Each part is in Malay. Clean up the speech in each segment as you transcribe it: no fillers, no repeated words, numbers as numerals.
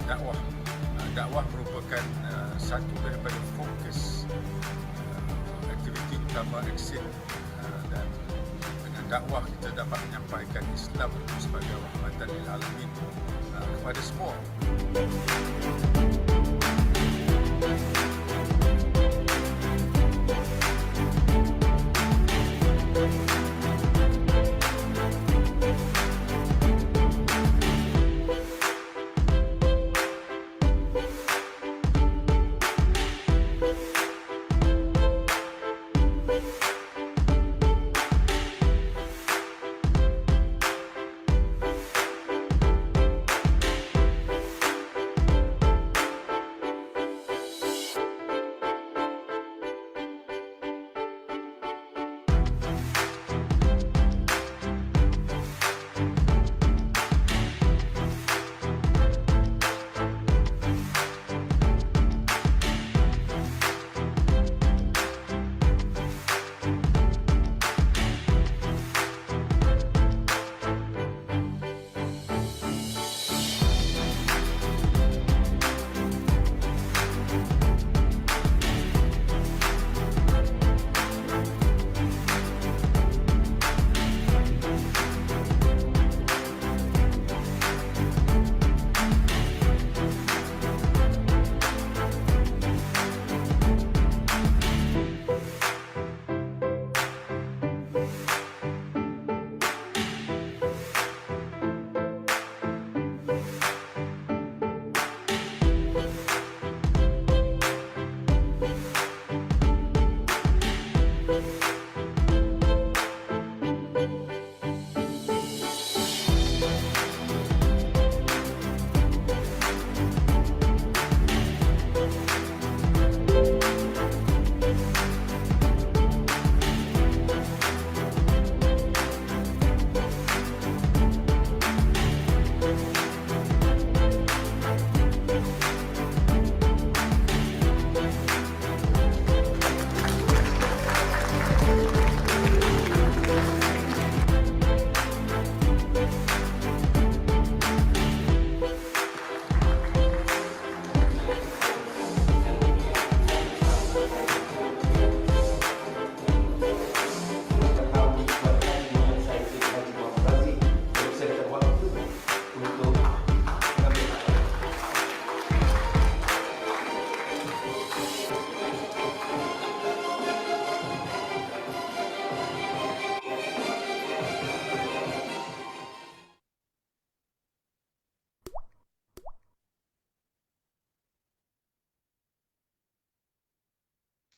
dakwah. Dakwah merupakan satu daripada fokus aktiviti utama ACCIN, dan dengan dakwah kita dapat menyampaikan Islam sebagai rahmatan lil alamin kepada semua.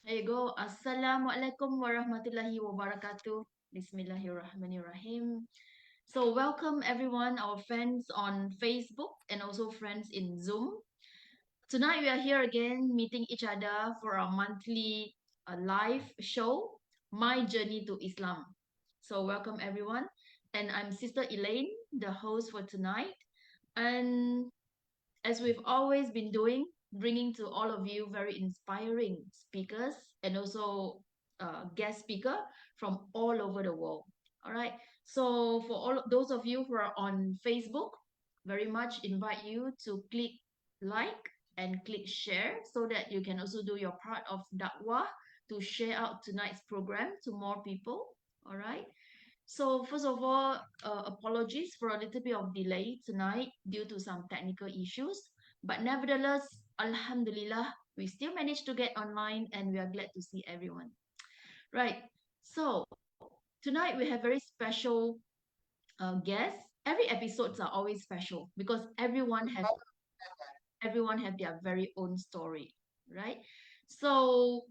There you go. Assalamualaikum warahmatullahi wabarakatuh. Bismillahirrahmanirrahim. So welcome everyone, our friends on Facebook and also friends in Zoom. Tonight we are here again meeting each other for our monthly live show, My Journey to Islam. So welcome everyone. And I'm Sister Elaine, the host for tonight. And as we've always been doing, bringing to all of you very inspiring speakers and also guest speaker from all over the world. All right. So for all those of you who are on Facebook, very much invite you to click like and click share so that you can also do your part of dakwah to share out tonight's program to more people. All right. So first of all, apologies for a little bit of delay tonight due to some technical issues. But nevertheless, Alhamdulillah, we still managed to get online and we are glad to see everyone. Right. So tonight we have very special guests. Every episodes are always special because everyone have their very own story, right? So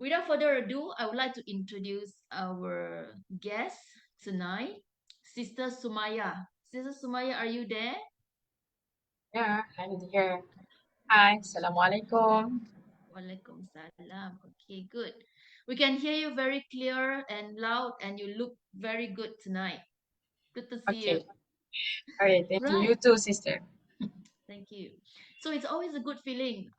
without further ado, I would like to introduce our guest tonight, Sister Sumaiyah. Sister Sumaiyah, are you there? Yeah, I'm here. Hi, Assalamualaikum. Walaikum salam. Okay, good. We can hear you very clear and loud, and you look very good tonight. Good to see you. Okay. All right, thank you. Right. You too, sister. Thank you. So it's always a good feeling.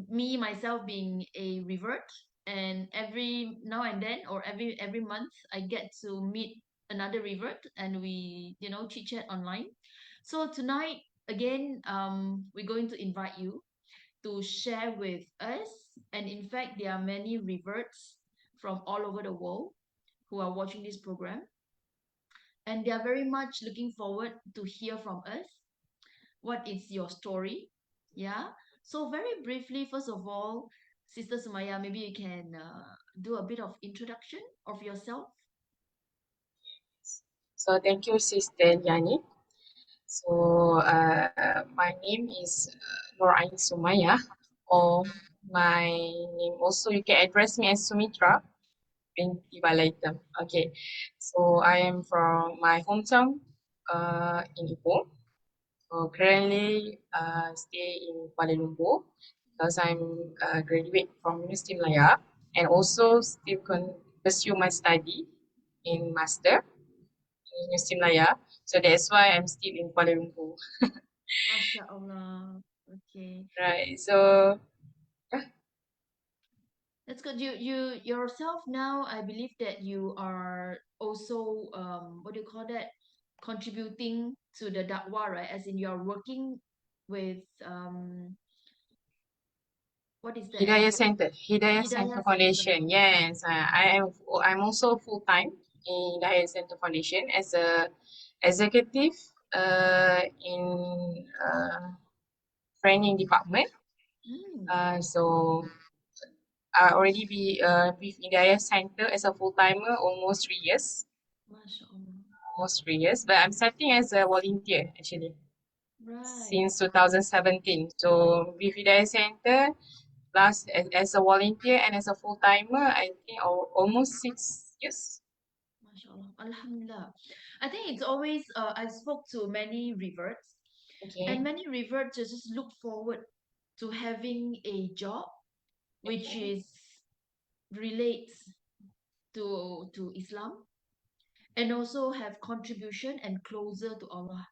Me myself being a revert, and every now and then or every month I get to meet another revert, and we chit chat online. So tonight again, we're going to invite you to share with us. And in fact, there are many reverts from all over the world who are watching this program. And they are very much looking forward to hear from us. What is your story? Yeah. So very briefly, first of all, Sister Sumaiyah, maybe you can do a bit of introduction of yourself. So thank you, Sister Yani. So my name is Nur Ain Sumaiyah, or my name also you can address me as Sumitra binti Valaitham. Okay, so I am from my hometown in Ipoh. So currently stay in Kuala Lumpur because I'm a graduate from University Malaya and also still pursue my study in master in University Malaya. So that's why I'm still in Kuala Lumpur. Masya Allah. Okay. Right. So yeah, That's good. You yourself now, I believe that you are also what do you call that? Contributing to the dakwah, right? As in you're working with what is that? Hidayah Center Hidayah Center. Foundation. Yes, I'm also full time in Hidayah Center Foundation as a executive in training department. Hmm. So I already be with Hidayah Center as a full timer almost 3 years, Masya Allah. But I'm starting as a volunteer actually Right. since 2017. So with Hidayah Center, last as a volunteer and as a full timer, I think almost 6 years. Masya Allah. Alhamdulillah. I think it's always I spoke to many reverts, and Okay. many reverts just look forward to having a job which Okay. is relates to Islam, and also have contribution and closer to Allah.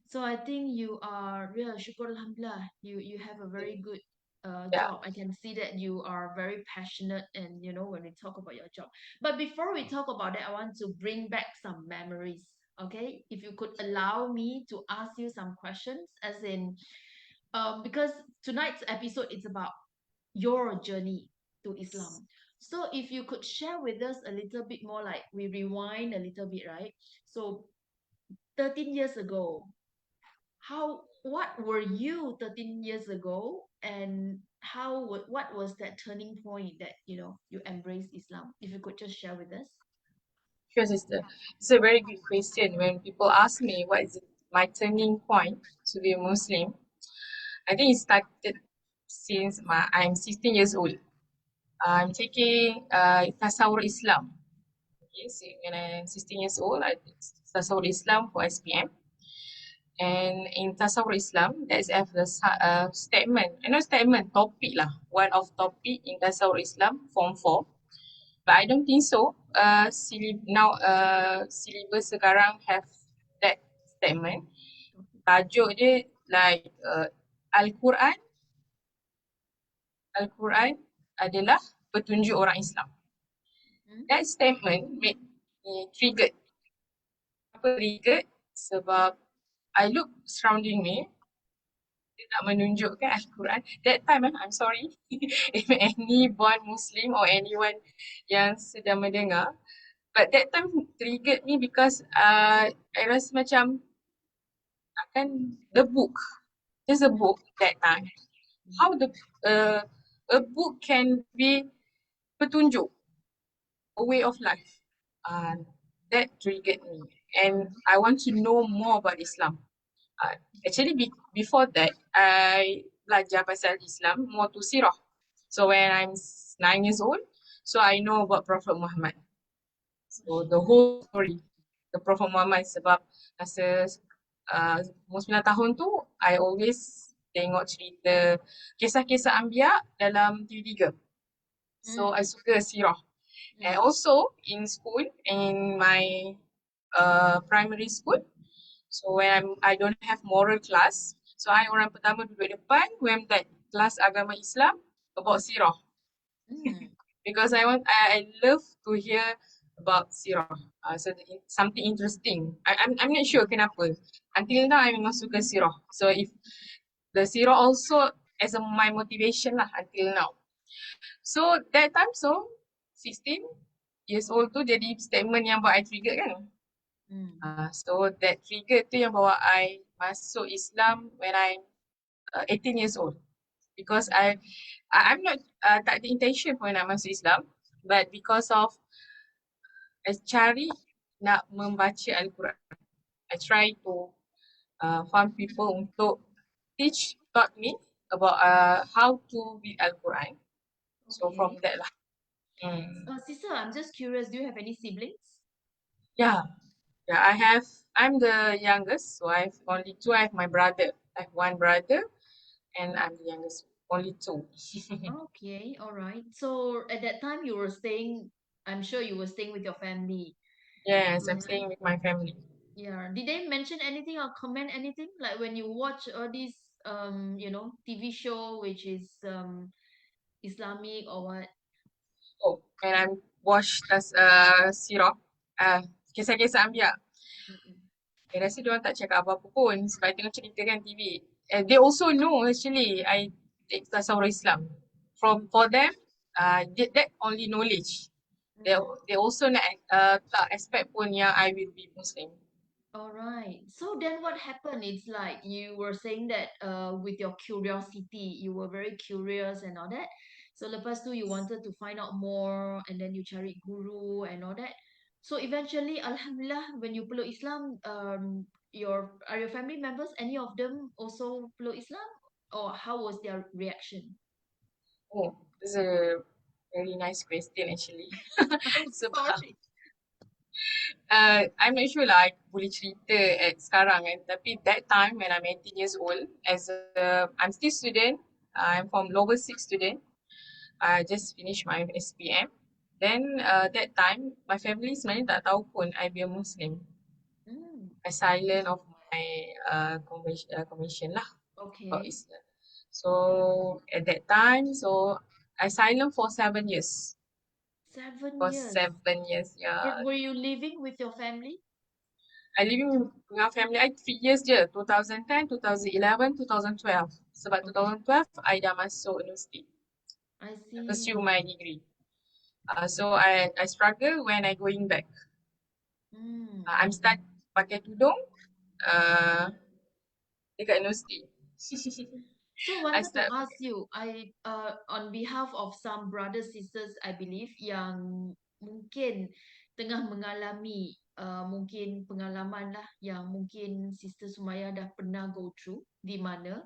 So I think you are, yeah, syukur alhamdulillah, you have a very good Yeah. job. I can see that you are very passionate, and you know when we talk about your job. But before we talk about that, I want to bring back some memories. Okay, if you could allow me to ask you some questions, as in, because tonight's episode is about your journey to Islam. So if you could share with us a little bit more, like we rewind a little bit, right? So 13 years ago, what were you 13 years ago, and what was that turning point that you embraced Islam? If you could just share with us. Sure, sister. It's a very good question. When people ask me what is my turning point to be a Muslim, I think it started since I'm 16 years old. I'm taking Tasawwur Islam. Okay, so when I'm 16 years old, I did Tasawwur Islam for SPM. And in Tasawwur Islam, there's a statement, statement, topic lah, one of topic in Tasawwur Islam, Form 4. But I don't think so. Syllabus sekarang have that statement. Tajuk dia like Al-Quran. Al-Quran adalah petunjuk orang Islam. Hmm? That statement made me triggered. Apa triggered? Sebab I look surrounding me, dia tak menunjukkan Al-Quran. That time, I'm sorry, if any born Muslim or anyone yang sedang mendengar, but that time triggered me because I rasa macam akan the book, just a book that time. How a book can be petunjuk, a way of life. That triggered me, and I want to know more about Islam. Actually, before that, I belajar pasal Islam more to sirah. So when I'm 9 years old, so I know about Prophet Muhammad. So the whole story, the Prophet Muhammad, sebab masa umur 9 tahun tu, I always tengok cerita kisah-kisah Anbiya dalam TV3. So I suka sirah. And also in school, in my primary school, so when I don't have moral class, so I orang pertama duduk depan when that kelas agama Islam about sirah. Mm. Because I love to hear about sirah. So something interesting. I'm not sure kenapa. Until now I memang suka sirah. So if the sirah also as my motivation lah until now. So that time 16 years old tu jadi statement yang buat I trigger kan. Hmm. So that trigger tu yang bawa I masuk Islam when I'm 18 years old. Because I'm not tak ada intention pun nak masuk Islam, but because of I cari nak membaca Al-Quran. I try to find people untuk taught me about how to read Al-Quran. So Okay. from that lah. Sister, I'm just curious, do you have any siblings? Yeah, I'm the youngest, so I have only two. I have my brother. I have one brother and I'm the youngest. Only two. Okay, all right. So at that time you were staying, I'm sure you were staying with your family. Yes, I'm Right. staying with my family. Yeah. Did they mention anything or comment anything? Like when you watch all these TV show which is Islamic or what? Oh, and I watched sirah, kisah-kisah Anbiya. Mm-mm. I rasa diorang tak cakap apa-apa pun sebab I tengok cerita kan TV. And they also know actually I take tasawwur Islam. For them, that only knowledge. They also tak expect pun yang I will be Muslim. All right. So then what happened? It's like you were saying that with your curiosity, you were very curious and all that. So lepas tu you wanted to find out more and then you cari guru and all that. So eventually, Alhamdulillah, when you peluk Islam, are your family members, any of them also peluk Islam? Or how was their reaction? Oh, that's a very nice question actually. I'm Sebab sorry. I'm not sure lah I boleh cerita at sekarang kan. Tapi that time when I'm 18 years old, I'm still student, I'm from lower 6 student. I just finished my SPM. Then that time, my family sebenarnya tak tahu pun I be a Muslim. Mm, I silent of my conviction lah about okay. Islam. So at that time, so I silent for 7 years. 7 years. Yeah. Were you living with your family? I living dengan family I 3 years je, 2010, 2011, 2012. Sebab Okay. 2012, I dah masuk universiti. I I pursue see. my degree. So I struggle when I going back. I'm start pakai tudung dekat universiti. So I wanted to start ask you, on behalf of some brothers sisters, I believe yang mungkin tengah mengalami mungkin pengalaman lah yang mungkin Sister Sumaiyah dah pernah go through, di mana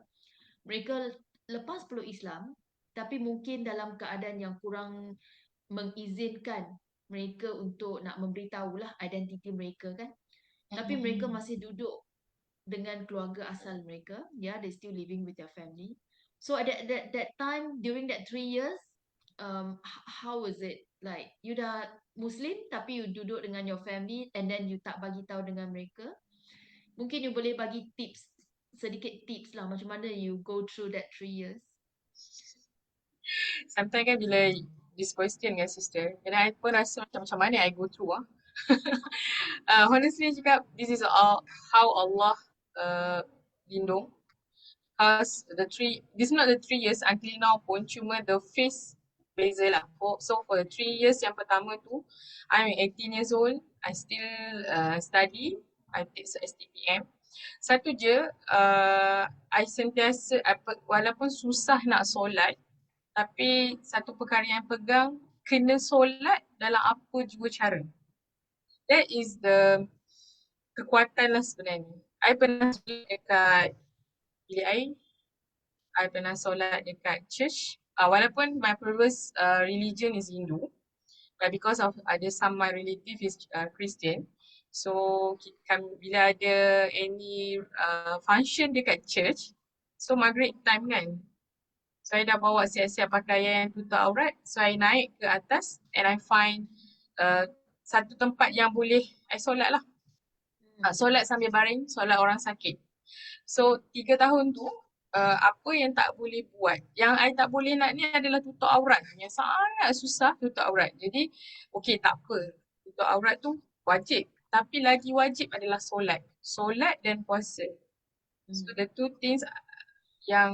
mereka lepas peluk Islam tapi mungkin dalam keadaan yang kurang mengizinkan mereka untuk nak memberitahulah identiti mereka kan. Tapi mereka masih duduk dengan keluarga asal mereka. Yeah, they still living with their family. So at that time, during that 3 years, how was it? Like, you dah Muslim tapi you duduk dengan your family and then you tak bagi tahu dengan mereka. Mungkin you boleh bagi tips, sedikit tips lah macam mana you go through that 3 years. sometimes kan bila this question kan sister, and I pun rasa macam mana I go through honestly cakap, this is all how Allah lindung. Because this is not the 3 years until now pun, cuma the phase beza lah. So for the 3 years yang pertama tu, I'm 18 years old, I still study, I take STPM. Satu je, I sentiasa, walaupun susah nak solat, tapi satu perkara yang pegang, kena solat dalam apa juga cara. That is the kekuatan lah sebenarnya. I pernah solat dekat bilik air, I pernah solat dekat church. Walaupun my previous religion is Hindu, but because of ada some my relative is Christian, so bila ada any function dekat church, so maghrib time kan, so I dah bawa siap-siap pakaian yang tutup aurat, so I naik ke atas and I find satu tempat yang boleh I solat lah. Solat sambil baring, solat orang sakit. So 3 tahun tu, apa yang tak boleh buat, yang I tak boleh nak ni adalah tutup aurat. Yang sangat susah tutup aurat. Jadi, okay tak apa. tutup aurat tu wajib. Tapi lagi wajib adalah solat. Solat dan puasa. So the two things yang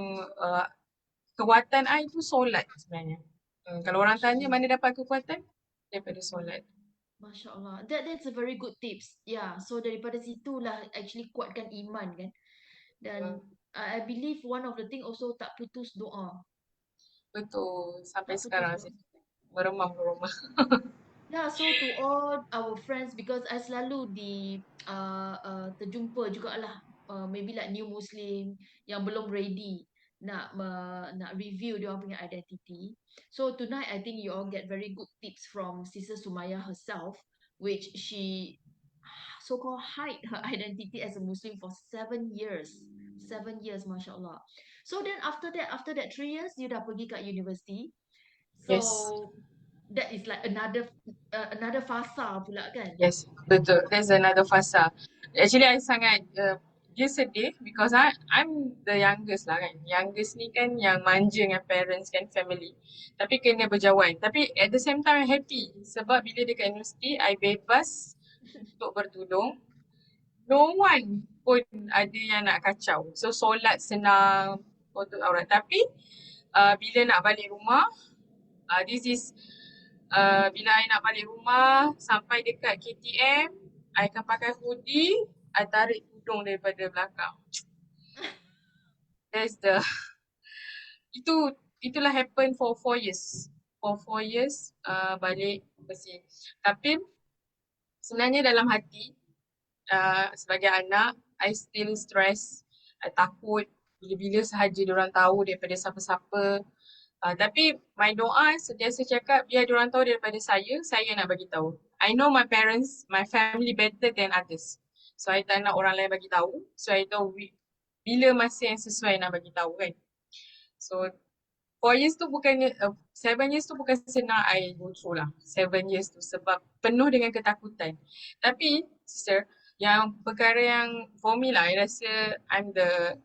kekuatan I tu solat sebenarnya. Kalau orang tanya mana dapat kekuatan, daripada solat. Masya Allah. That's a very good tips. Yeah. So daripada situlah actually kuatkan iman kan. Dan I believe one of the thing also tak putus doa. Betul. Sampai Tak putus sekarang doa. saya meremah-remah. Yeah, so to all our friends, because I selalu terjumpa jugalah maybe like new Muslim yang belum ready nak review dia orang punya identity. So tonight I think you all get very good tips from Sister Sumaiyah herself, which she so-called hide her identity as a Muslim for 7 years. 7 years, Masya Allah. So then after that 3 years, you dah pergi kat university. So Yes. that is like another fasa pula kan. Yes, betul. There's another fasa. Actually, I sangat dia sedih because I'm the youngest lah kan. Youngest ni kan yang manja dengan parents kan, family. Tapi kena berjauhan. Tapi at the same time, I happy. Sebab bila dekat universiti, I bebas untuk bertudung. No one pun ada yang nak kacau. So, solat senang, tutup aurat. Tapi, bila nak balik rumah, this is bila I nak balik rumah sampai dekat KTM, I akan pakai hoodie, I tarik tudung daripada belakang. That's the itulah happen for 4 years. For 4 years balik bersih. Tapi sebenarnya dalam hati sebagai anak, I still stress, I takut bila-bila sahaja diorang tahu daripada siapa-siapa. Tapi my doa sentiasa cakap biar diorang tahu daripada saya nak bagi tahu. I know my parents, my family better than others. So I tak nak orang lain bagi tahu. So I tahu bila masa yang sesuai nak bagi tahu kan. So 4 years tu bukannya 7 years tu bukan senang I go through lah. 7 years tu sebab penuh dengan ketakutan. Tapi sister, yang perkara yang for me lah, I rasa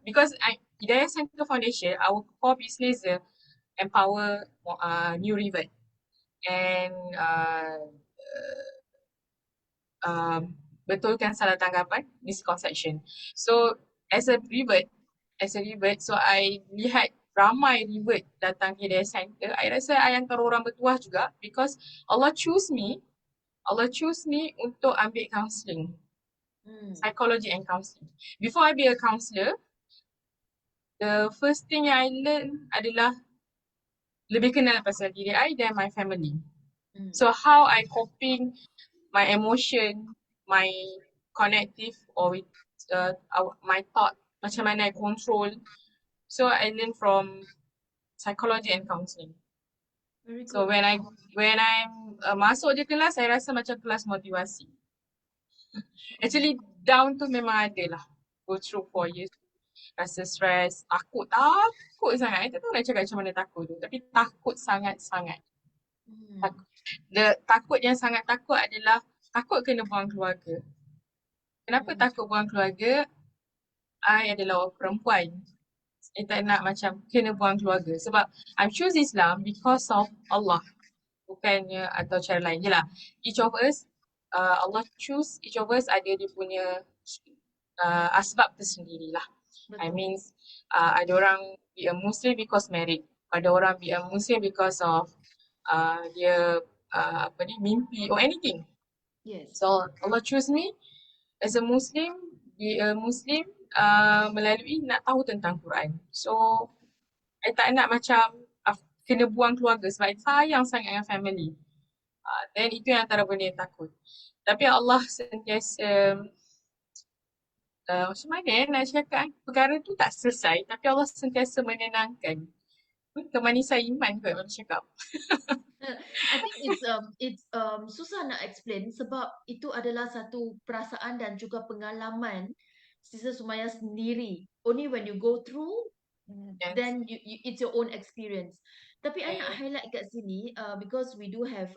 because Hidayah Center Foundation, our core business empower new revert and betulkan salah tanggapan, misconception. So as a revert, so I lihat ramai revert datang ke Hidayah Center. I rasa I antara orang bertuah juga because Allah choose me untuk ambil counselling, psychology and counselling. Before I be a counsellor, the first thing I learn adalah lebih kenal pasal diri I dan my family. So how I coping my emotion, my connective or with my thought, macam mana I control. So I learn from psychology and counselling. Very good. So when I'm masuk je kelas, saya rasa macam kelas motivasi. Actually down tu memang ada lah. Go through 4 years. Rasa stress, takut sangat. I tak tahu nak cakap macam mana takut tu. Tapi takut sangat-sangat. Takut yang sangat takut adalah takut kena buang keluarga. Kenapa takut buang keluarga? I adalah orang perempuan. I tak nak macam kena buang keluarga. Sebab I choose Islam because of Allah. Bukannya atau cara lain. Yelah, each of us, Allah choose, each of us ada dia punya asbab tersendirilah. I mean, ada orang be a Muslim because married. Ada orang be a Muslim because of dia mimpi or anything. Yes. So Allah choose me as a Muslim, be a Muslim melalui nak tahu tentang Quran. So I tak nak macam kena buang keluarga sebab I sayang sangat dengan family. Then itu yang antara benda yang takut. Tapi Allah sentiasa macam mana nak cakap, perkara tu tak selesai tapi Allah sentiasa menenangkan. Kemanisan iman kot orang cakap. I think it's susah nak explain sebab itu adalah satu perasaan dan juga pengalaman Sister Sumaiyah sendiri. Only when you go through, Yes. then it's your own experience. Tapi I nak highlight kat sini because we do have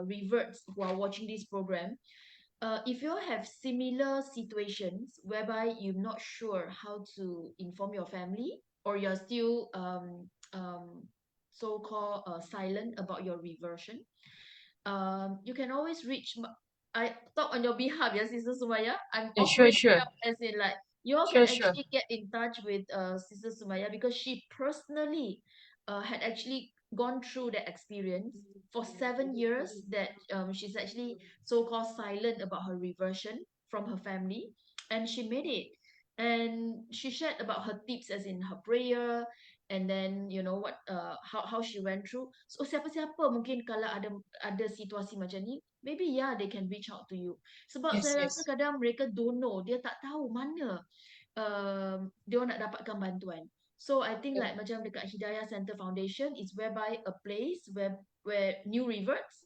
reverts who are watching this program. If you have similar situations whereby you're not sure how to inform your family or you're still so-called silent about your reversion, you can always reach. I talk on your behalf, yes, Sister Sumaiyah. I'm Yeah, sure, offering sure. help, as in like you all can Sure, sure. actually get in touch with Sister Sumaiyah, because she personally had actually gone through that experience for 7 years, that she's actually so-called silent about her reversion from her family, and she made it. And she shared about her tips, as in her prayer, and then what how she went through. So siapa-siapa mungkin kalau ada situasi macam ni, maybe they can reach out to you. Sebab Yes, saya rasa yes. kadang mereka don't know, dia tak tahu mana dia nak dapatkan bantuan. So I think Yeah. like macam dekat Hidayah Center Foundation is whereby a place where new reverts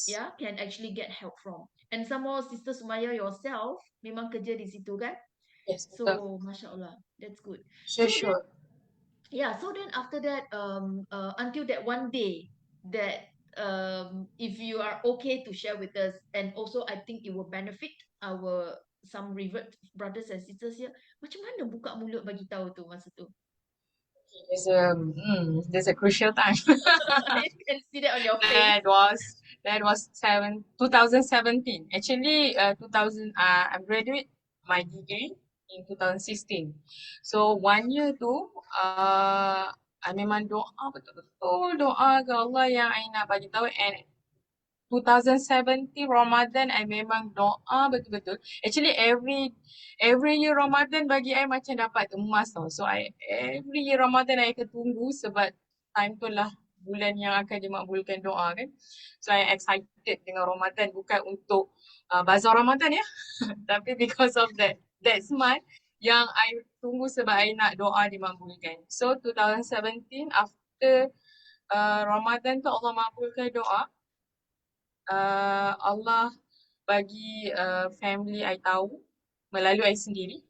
Yes. can actually get help from. And some more, Sister Sumaiyah yourself memang kerja di situ kan? Yes, betul. So Masya Allah, that's good. Sure, So then sure. so then after that, until that one day that if you are okay to share with us, and also I think it will benefit our some revert brothers and sisters here, macam mana buka mulut bagi tahu tu masa tu? There's a crucial time. You can see that on your face. That was 2017. Actually, I graduate my degree in 2016. So 1 year tu, I memang doa betul-betul doa ke Allah yang I nak bagi tahu, and 2017 Ramadan I memang doa betul-betul. Actually every year Ramadan bagi I macam dapat emas tau. So every year Ramadan I akan tunggu sebab time tu lah bulan yang akan dimakbulkan doa kan. So I excited dengan Ramadan, bukan untuk bazar Ramadan ya. Tapi because of that month yang I tunggu sebab I nak doa dimakbulkan. So 2017 after Ramadan tu Allah makbulkan doa. Allah bagi family I tahu melalui I sendiri.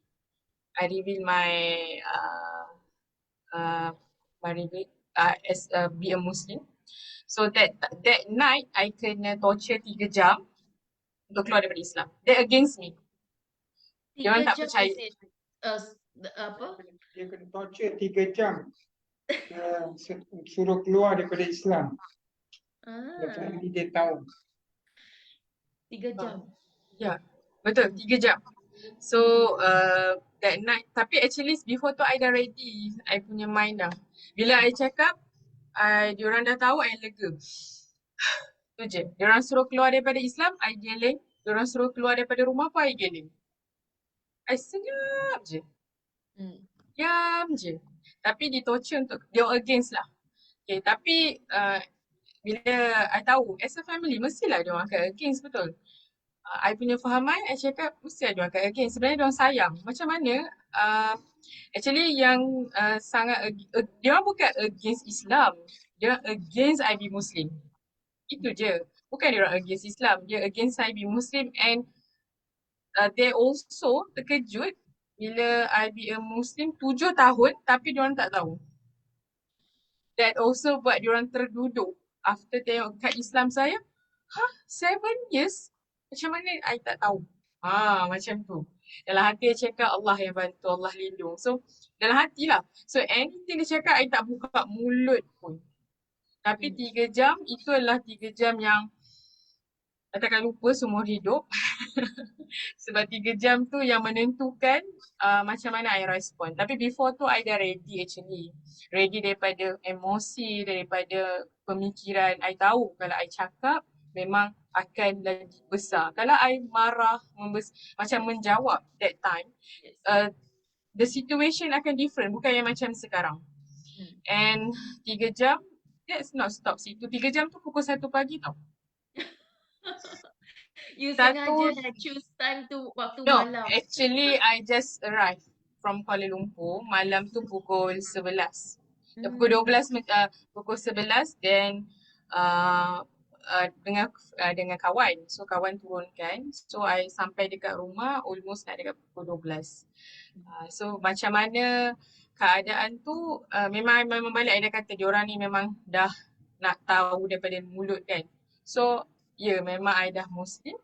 I reveal as be a Muslim. So that night I kena torture 3 jam untuk keluar daripada Islam. That against me. Diorang 3 tak jam percaya. is it? Apa? Dia kena torture 3 jam suruh keluar daripada Islam. Jadi dia tahu. 3 jam. Ya, betul, 3 jam. So that night, tapi actually before tu I dah ready, I punya mind dah. Bila I cakap, diorang dah tahu, I lega. Tu je. Diorang suruh keluar daripada Islam, I geleng. Diorang suruh keluar daripada rumah pun I geleng. I senyap je. Diam je. Tapi di torture untuk, dia against lah. Okay, tapi bila I tahu, as a family, mestilah diorang akan against, betul. I punya fahaman, I cakap mesti ada akan against. Sebenarnya diorang sayang. Macam mana? Actually yang sangat, dia bukan against Islam. Dia against I be Muslim. Itu je. Bukan dia orang against Islam. Dia against I be Muslim, and they also terkejut bila I be a Muslim 7 tahun tapi diorang tak tahu. That also buat diorang terduduk. After tengok kat Islam saya, 7 years? Macam mana I tak tahu? Macam tu. Dalam hati I cakap Allah yang bantu, Allah lindung. So dalam hati lah. So anything dia cakap I tak buka mulut pun. Tapi 3 jam itu adalah 3 jam yang I takkan lupa seumur hidup. Sebab 3 jam tu yang menentukan macam mana I respon. Tapi before tu I dah ready actually. Ready daripada emosi, daripada pemikiran. I tahu kalau I cakap memang akan lagi besar. Kalau I marah, macam menjawab that time, the situation akan different. Bukan yang macam sekarang. And 3 jam, let's not stop situ. 3 jam tu pukul 1 pagi tau. You sengaja dah choose time tu waktu malam. No, actually I just arrived from Kuala Lumpur. Malam tu pukul 11. Pukul 12, pukul 11 then dengan kawan. So kawan turunkan. So I sampai dekat rumah almost nak dekat pukul 12. So macam mana keadaan tu, memang balik I dah kata diorang ni memang dah nak tahu daripada mulut kan. So memang I dah Muslim.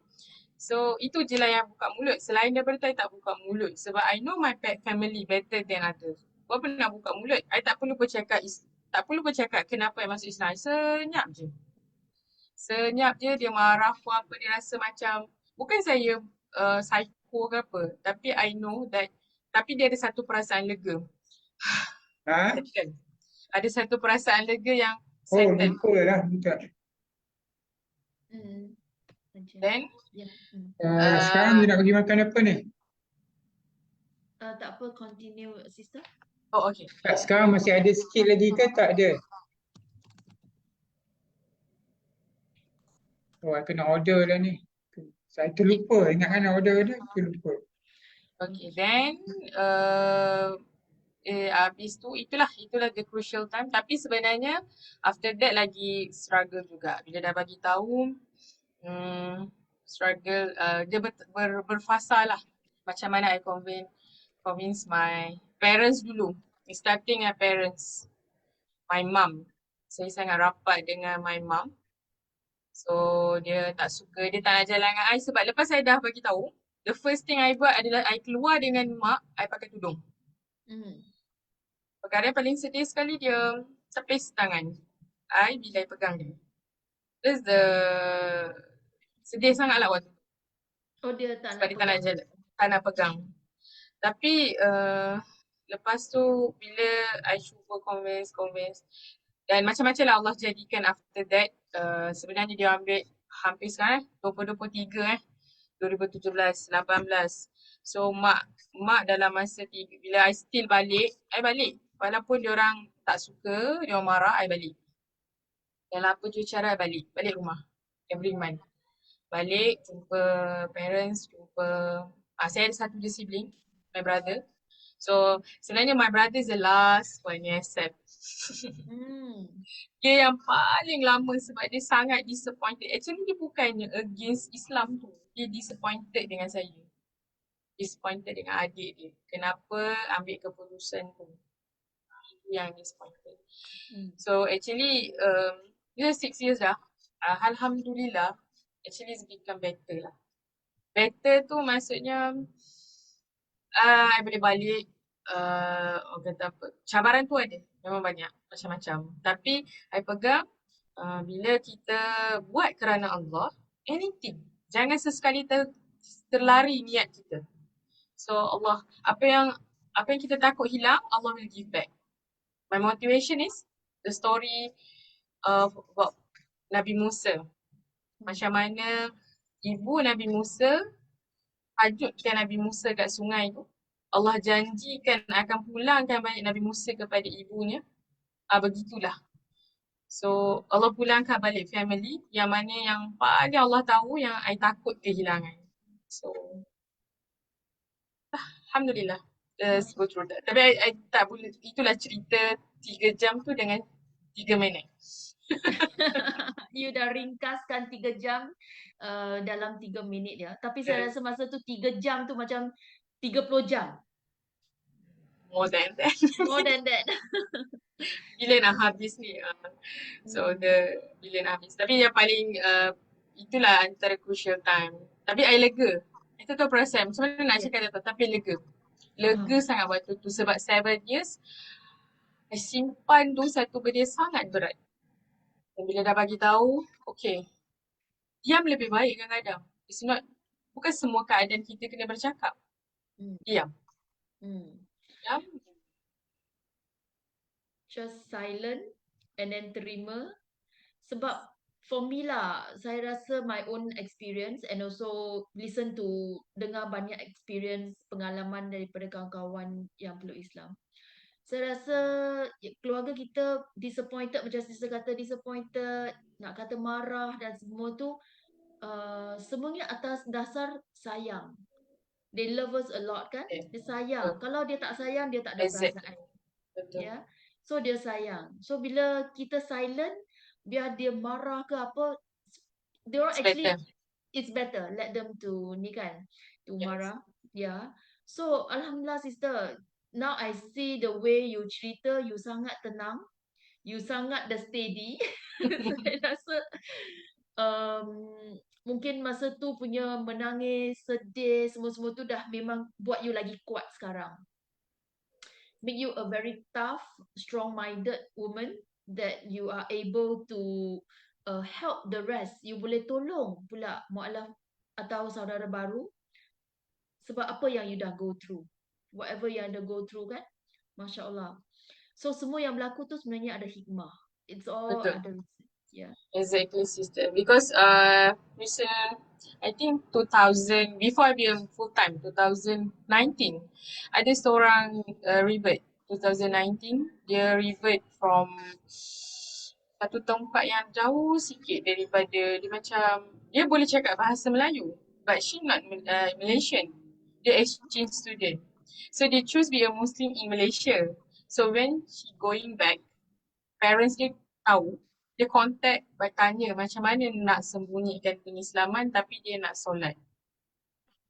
So itu je lah yang buka mulut. Selain daripada tu I tak buka mulut. Sebab I know my family better than others. Berapa nak buka mulut? I tak perlu pun cakap kenapa I masuk Islam. I senyap je. Senyap je dia marah pun apa, dia rasa macam, bukan saya psycho ke apa, tapi I know that, tapi dia ada satu perasaan lega. Ha? Kan? Ada satu perasaan lega yang Oh, settle. lupa lah. Bukan. Macam. Then, Ya. Sekarang dia nak pergi makan apa ni? Tak apa, continue sister. oh okay. Tak, sekarang masih ada sikit lagi ke tak ada? Oh, I kena order lah ni. Saya terlupa. Ingatkan order dia, terlupa. Okay, then habis tu itulah the crucial time. Tapi sebenarnya after that lagi struggle juga. Bila dah bagi tahu, struggle, dia berfasa lah. Macam mana I convince my parents dulu. Starting my parents, my mum. Saya sangat rapat dengan my mum. So dia tak suka, dia tak nak jalan dengan I sebab lepas saya dah bagi tahu, the first thing I buat adalah I keluar dengan mak, I pakai tudung. Perkara yang paling sedih sekali dia tepis tangan I bila I pegang dia. That's the sedih sangat lah waktu tu. Oh, dia tak Sebab nak dia tak nak jalan, tak nak pegang. Tapi lepas tu bila I cuba convince dan macam-macam lah Allah jadikan after that. Sebenarnya dia ambil hampir sekarang 2023 2017, 18. So mak dalam masa bila I still balik, I balik. Walaupun diorang tak suka, diorang marah, I balik. Dalam apa je cara I balik rumah. Every month. Balik, jumpa parents, saya ada satu je sibling, my brother. So sebenarnya my brother is the last one yang accept. Dia yang paling lama sebab dia sangat disappointed. Actually dia bukannya against Islam tu. Dia disappointed dengan saya. Disappointed dengan adik dia. Kenapa ambil keputusan tu. Itu yang disappointed. So actually, 6 years dah. Alhamdulillah, actually it's become better lah. Better tu maksudnya, I boleh balik, orang kata apa, cabaran tu ada. Memang banyak, macam-macam. Tapi, I pegang, bila kita buat kerana Allah, anything. Jangan sesekali terlari niat kita. So Allah, apa yang kita takut hilang, Allah will give back. My motivation is the story of about Nabi Musa. Macam mana ibu Nabi Musa hajutkan Nabi Musa kat sungai tu. Allah janjikan akan pulangkan banyak Nabi Musa kepada ibunya. Begitulah. So Allah pulangkan balik family yang mana yang paling Allah tahu yang I takut kehilangan. So Alhamdulillah. Let's go through that. Tapi I tak boleh, itulah cerita 3 jam tu dengan 3 minit. You dah ringkaskan 3 jam dalam 3 minit ya. Tapi saya rasa masa tu 3 jam tu macam 30 jam. More than that. More than that. Bila nak habis ni. So bila nak habis. Tapi yang paling itulah antara crucial time. Tapi I lega. I tak tahu perasaan. Macam mana nak cakap tu. Tapi lega. Lega sangat waktu tu. Sebab 7 years I simpan tu satu benda sangat berat. Dan bila dah bagi tahu, okay. Diam lebih baik kadang-kadang. It's not, bukan semua keadaan kita kena bercakap. Diam. Diam. Just silent and then terima. Sebab for me lah, saya rasa my own experience and also listen to, dengar banyak experience, pengalaman daripada kawan-kawan yang peluk Islam. Saya rasa keluarga kita disappointed, macam sister kata disappointed, nak kata marah dan semua tu, semuanya atas dasar sayang. They love us a lot kan? Dia sayang. Kalau dia tak sayang, dia tak ada perasaan. Betul. Ya. So dia sayang. So bila kita silent, biar dia marah ke apa, they are actually it's better let them to ni kan, to marah. Yeah. So alhamdulillah sister, now I see the way you cerita, you sangat tenang, you sangat the steady. Saya rasa mungkin masa tu punya menangis, sedih, semua-semua tu dah memang buat you lagi kuat sekarang. Make you a very tough, strong-minded woman that you are able to help the rest. You boleh tolong pula mualaf atau saudara baru sebab apa yang you dah go through. Whatever yang dah go through kan. Masya Allah. So semua yang berlaku tu sebenarnya ada hikmah. It's all Betul. ada yeah. Exactly, sister. Because recent, I think 2000, before I be full time, 2019, ada seorang revert. 2019, dia revert from satu tempat yang jauh sikit daripada, dia macam, dia boleh cakap bahasa Melayu, but she not Malaysian. Dia exchange student. So they choose be a Muslim in Malaysia. So when she going back, parents dia tahu, dia contact, bertanya macam mana nak sembunyikan pengislaman tapi dia nak solat.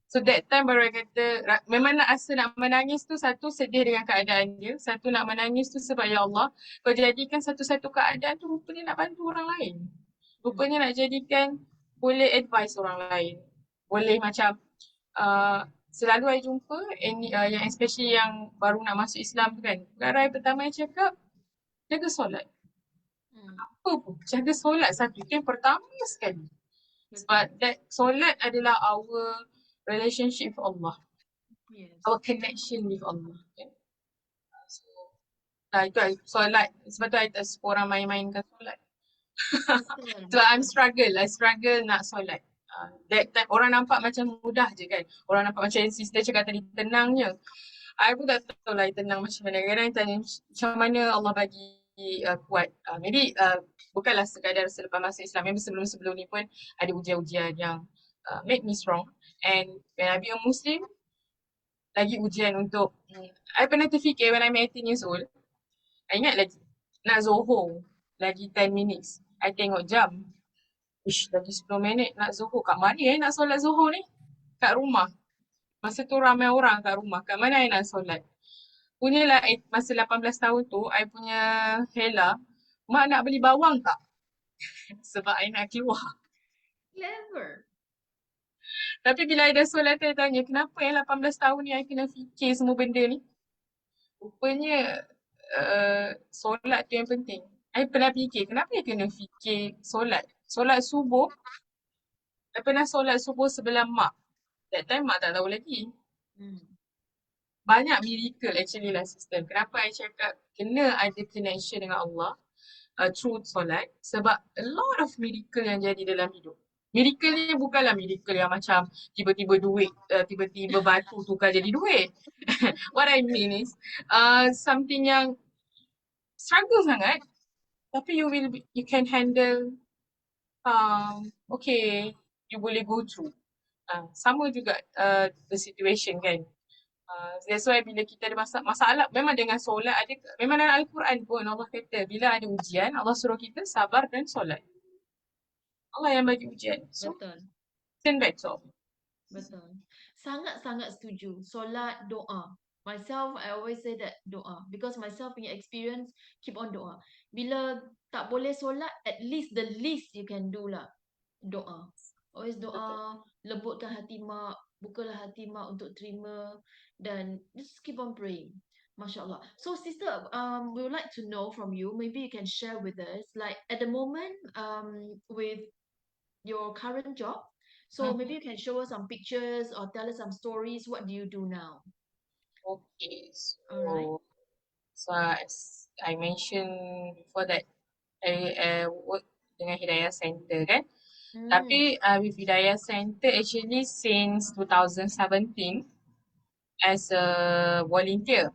So that time baru dia kata, memang nak rasa nak menangis tu, satu sedih dengan keadaan dia, satu nak menangis tu sebab ya Allah, kau jadikan satu-satu keadaan tu rupanya nak bantu orang lain. Rupanya nak jadikan boleh advise orang lain. Boleh macam, selalu I jumpa, yang especially yang baru nak masuk Islam tu kan, perkara pertama yang cakap, jaga solat. Apa pun, jaga solat satu. Itu yang pertama sekali. Sebab that solat adalah our relationship with Allah. Yes. Our connection with Allah. Okay? So, itu solat. Sebab tu I tak suka orang main-mainkan solat. Betul. So I struggle nak solat. That time orang nampak macam mudah je kan. Orang nampak macam sister cakap tadi tenangnya. I pun tak tahu lah tenang macam mana. Kadang-kadang tanya macam mana Allah bagi kuat. Maybe bukanlah sekadar selepas masuk Islam. Maybe sebelum-sebelum ni pun ada ujian-ujian yang make me strong. And when I be a Muslim, lagi ujian untuk I pernah terfikir when I'm 18 years old, I ingat lagi nak Zohor lagi 10 minutes. I tengok jam. Ish, lagi 10 minit nak Zohor. Kat mana nak solat Zohor ni? Kat rumah. Masa tu ramai orang kat rumah. Kat mana I nak solat? Punyalah masa 18 tahun tu, I punya Hela, mak nak beli bawang tak? Sebab I nak keluar. Clever. Tapi bila I dah solat, I tanya, kenapa 18 tahun ni I kena fikir semua benda ni? Rupanya solat tu yang penting. I pernah fikir, kenapa I kena fikir solat? Solat subuh, I pernah solat subuh sebelah mak. That time mak tak tahu lagi. Banyak miracle actually lah sister. Kenapa I cakap kena ada connection dengan Allah through solat? Sebab a lot of miracle yang jadi dalam hidup. Miracle ni bukanlah miracle yang macam tiba-tiba duit, tiba-tiba batu tukar jadi duit. What I mean is something yang struggle sangat tapi you can handle, okay, you boleh go through. Sama juga the situation kan. That's why bila kita ada masalah, memang dengan solat ada, memang dalam Al-Quran pun Allah kata bila ada ujian, Allah suruh kita sabar dan solat. Allah yang bagi ujian. So, Betul. turn back to Allah. Betul. Sangat-sangat setuju. Solat, doa. Myself, I always say that doa. Because myself punya experience, keep on doa. Bila tak boleh solat, at least the least you can do lah. Doa. Always doa, lembutkan hati mak, bukalah hati mak untuk terima dan just keep on praying. Masya Allah. So sister, we would like to know from you, maybe you can share with us, like at the moment, with your current job, so maybe you can show us some pictures or tell us some stories. What do you do now? Okay, Alright. so as I mentioned before that, I work dengan Hidayah Center kan. Tapi with Hidayah Center actually since 2017 as a volunteer.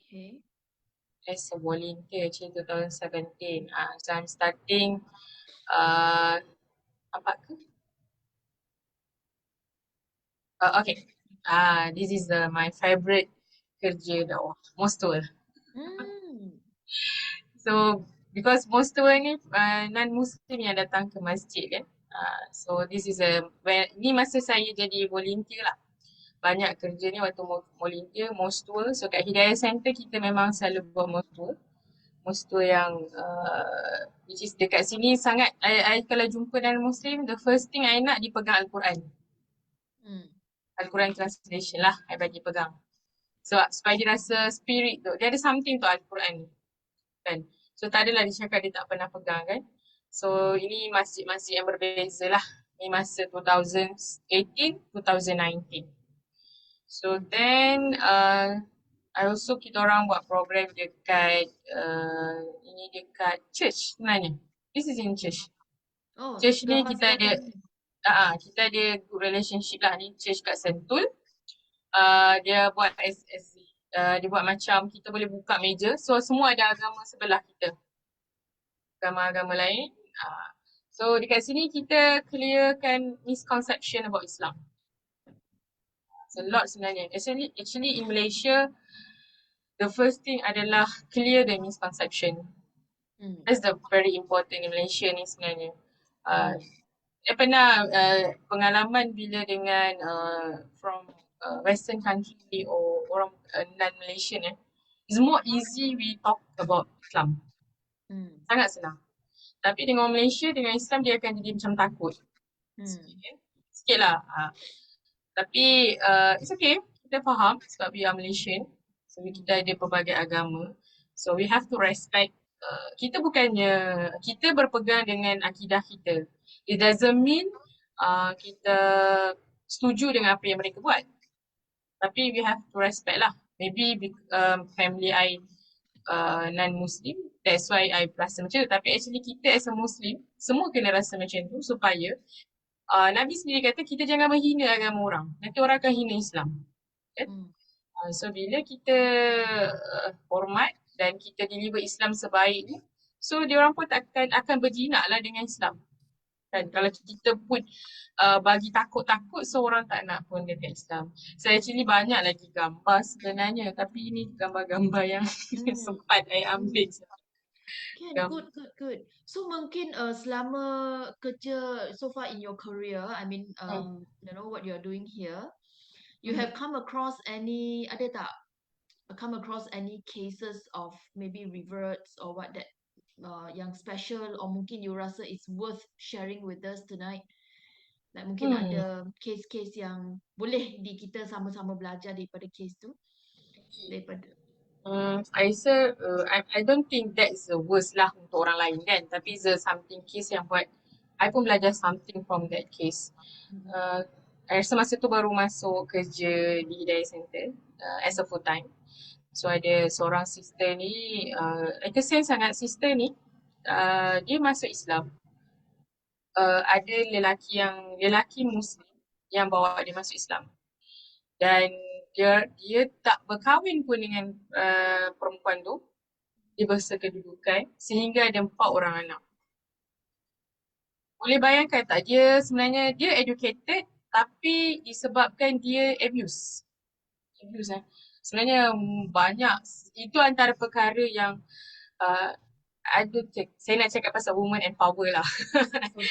Okay. As a volunteer actually 2017. So I'm starting apa ke? Okay. This is my favorite kerja dakwah, Mostul. So because Mostul ni non-Muslim yang datang ke masjid kan. So this is ni masa saya jadi volunteer lah. Banyak kerja ni waktu volunteer, Mostul. So kat Hidayah Center kita memang selalu buat Mostul. Mostul yang which is dekat sini sangat, I kalau jumpa dengan Muslim, the first thing I nak dipegang Al-Quran. Al-Quran translation lah, I bagi pegang. So supaya dia rasa spirit tu, dia ada something tu Al-Quran ni. Kan? So tak adalah dia cakap dia tak pernah pegang kan. So ini masjid-masjid yang berbeza lah. Ini masa 2018, 2019. So then I also kita orang buat program dekat ini dekat church sebenarnya. This is in church. Oh, Church ni Kehas kita ada Batam. kita ada good relationship lah ni church kat Sentul. Dia buat dia buat macam kita boleh buka meja. So semua ada agama sebelah kita. Agama-agama lain. So dekat sini kita clearkan misconception about Islam. It's a lot sebenarnya. Actually in Malaysia, the first thing adalah clear the misconception. That's the very important in Malaysia ni sebenarnya. Pernah pengalaman bila dengan from Western country or orang non-Malaysian it's more easy we talk about Islam. Sangat senang. Tapi dengan Malaysia, dengan Islam dia akan jadi macam takut. Sikit lah. Tapi it's okay. Kita faham sebab we are Malaysian. So kita ada pelbagai agama. So we have to respect. Kita berpegang dengan akidah kita. It doesn't mean kita setuju dengan apa yang mereka buat. Tapi we have to respect lah. Maybe family I non-Muslim, that's why I rasa macam tu. Tapi actually kita as a Muslim, semua kena rasa macam tu supaya Nabi sendiri kata kita jangan menghina agama orang. Nanti orang akan hina Islam. Kan? So bila kita hormat dan kita deliver Islam sebaik ni, so diorang pun akan berjinak lah dengan Islam. Kan? Kalau kita pun bagi takut-takut, so orang tak nak pun dekat Islam. So actually banyak lagi gambar sebenarnya, tapi ini gambar-gambar yang sempat I ambil. Good. So mungkin selama kerja so far in your career, I mean, you know what you're doing here, you have come across any cases of maybe reverts or what that yang special, or mungkin you rasa it's worth sharing with us tonight? Like mungkin ada case-case yang boleh kita sama-sama belajar daripada case tu. I rasa I don't think that's the worst lah untuk orang lain kan. Tapi there's something case yang buat I pun belajar something from that case. I rasa masa tu baru masuk kerja di Hidayah Center as a full time. So ada seorang sister ni, kesian sangat sister ni, dia masuk Islam. Ada lelaki Muslim yang bawa dia masuk Islam. Dan dia tak berkahwin pun dengan perempuan tu. Dia bersekedudukan sehingga ada 4 orang anak. Boleh bayangkan tak, dia sebenarnya dia educated tapi disebabkan dia abuse. Sebenarnya banyak, itu antara perkara yang saya nak cakap pasal woman and power lah.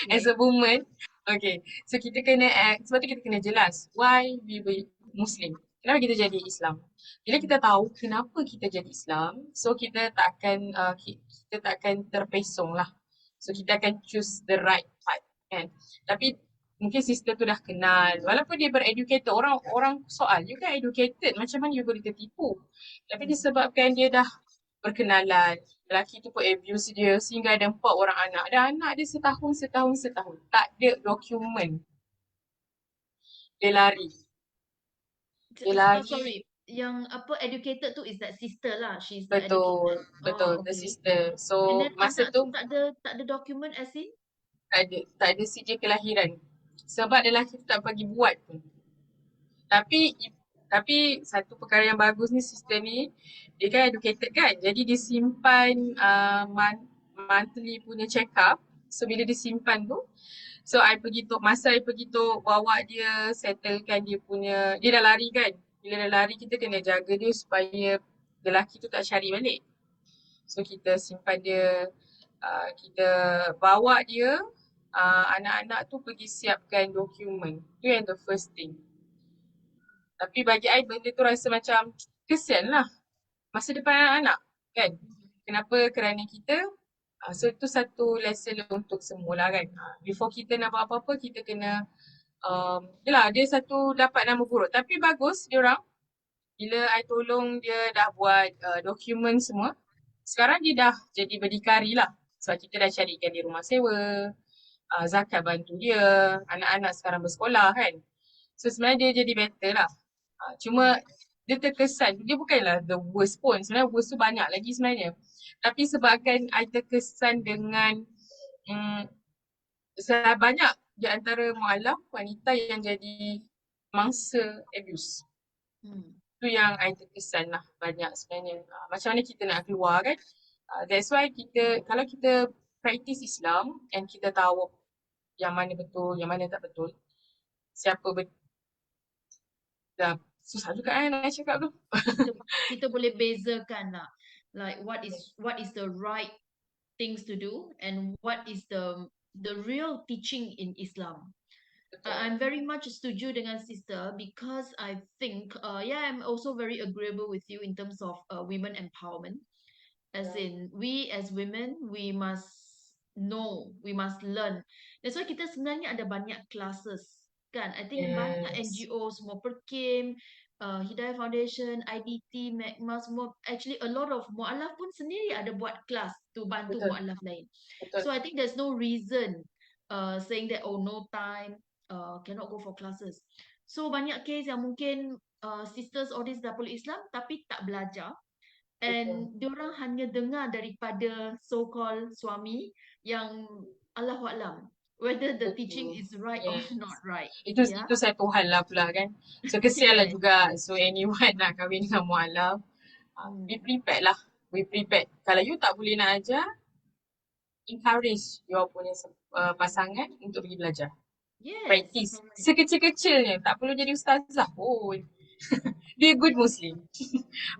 As a woman, okay. So kita kena sebab tu kita kena jelas why we were Muslim. Kenapa kita jadi Islam? Bila kita tahu kenapa kita jadi Islam, so kita tak akan terpesong lah. So kita akan choose the right path kan. Tapi mungkin sister tu dah kenal, walaupun dia bereducated, orang soal, you kan educated, macam mana you boleh tertipu? Tapi disebabkan dia dah berkenalan, lelaki tu pun abuse dia sehingga ada 4 orang anak. Dan anak dia setahun, tak ada dokumen. Dia lari. Sorry, yang educated tu is that sister lah. She's Betul, educated. the sister. So and then masa anak tu tak ada dokumen as in? Tak ada CJ kelahiran. Sebab lelaki tu tak bagi buat pun. Tapi satu perkara yang bagus ni, sister ni, dia kan educated kan. Jadi dia simpan monthly punya check up. So bila dia simpan tu, so masa I pergi tu bawa dia, settlekan dia dah lari kan. Bila dah lari kita kena jaga dia supaya lelaki tu tak cari balik. So kita simpan dia, kita bawa dia, anak-anak tu pergi siapkan dokumen. Tu yang the first thing. Tapi bagi I benda tu rasa macam kesian lah. Masa depan anak-anak kan. Kenapa? Kerana kita, so itu satu lesson untuk semua lah kan. Before kita nak buat apa-apa, kita kena, yelah dia satu dapat nama buruk. Tapi bagus diorang, bila I tolong dia dah buat dokumen semua. Sekarang dia dah jadi berdikari lah. Sebab kita dah carikan dia rumah sewa, zakat bantu dia, anak-anak sekarang bersekolah kan. So sebenarnya dia jadi better lah. Cuma dia terkesan, dia bukanlah the worst pun. Sebenarnya worst tu banyak lagi sebenarnya. Tapi sebabkan I terkesan dengan banyak di antara mualaf wanita yang jadi mangsa abuse. Tu yang I terkesan lah banyak sebenarnya. Macam mana kita nak keluar kan. That's why kita, kalau kita practice Islam and kita tahu yang mana betul, yang mana tak betul. Siapa betul. Dah susah juga nak cakap tu. Kita boleh bezakan lah. Like what is the right things to do and what is the real teaching in Islam. I'm very much setuju dengan sister because I think I'm also very agreeable with you in terms of women empowerment. As in, we as women, we must know, we must learn. That's why kita sebenarnya ada banyak classes kan. I think banyak NGOs semua perkim, Hidayah Foundation, IDT, MACMA semua. Actually a lot of mu'alaf pun sendiri ada buat kelas to bantu mu'alaf lain. So I think there's no reason saying that no time, cannot go for classes. So banyak case yang mungkin sisters all this dapur Islam tapi tak belajar. And diorang hanya dengar daripada so-called suami yang Allahuaklam whether the teaching is right or not right. Itu satu hal lah pula kan. So kesian lah juga. So anyone nak kahwin dengan mualaf, be prepared lah. Be prepared. Kalau you tak boleh nak ajar, encourage your punya pasangan untuk pergi belajar. Practice. Sekecil-kecilnya. Tak perlu jadi ustazah pun. Be a good Muslim.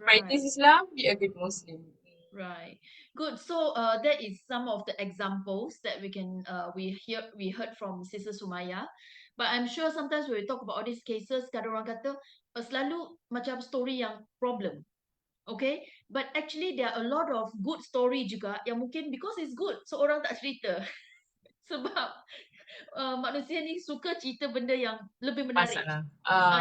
Practice Islam, be a good Muslim. Right. Good. So that is some of the examples that we heard from Sister Sumaiyah. But I'm sure sometimes when we talk about all these cases, kadang orang kata selalu macam story yang problem. Okay? But actually there are a lot of good story juga yang mungkin because it's good, so orang tak cerita. Sebab manusia ni suka cerita benda yang lebih menarik.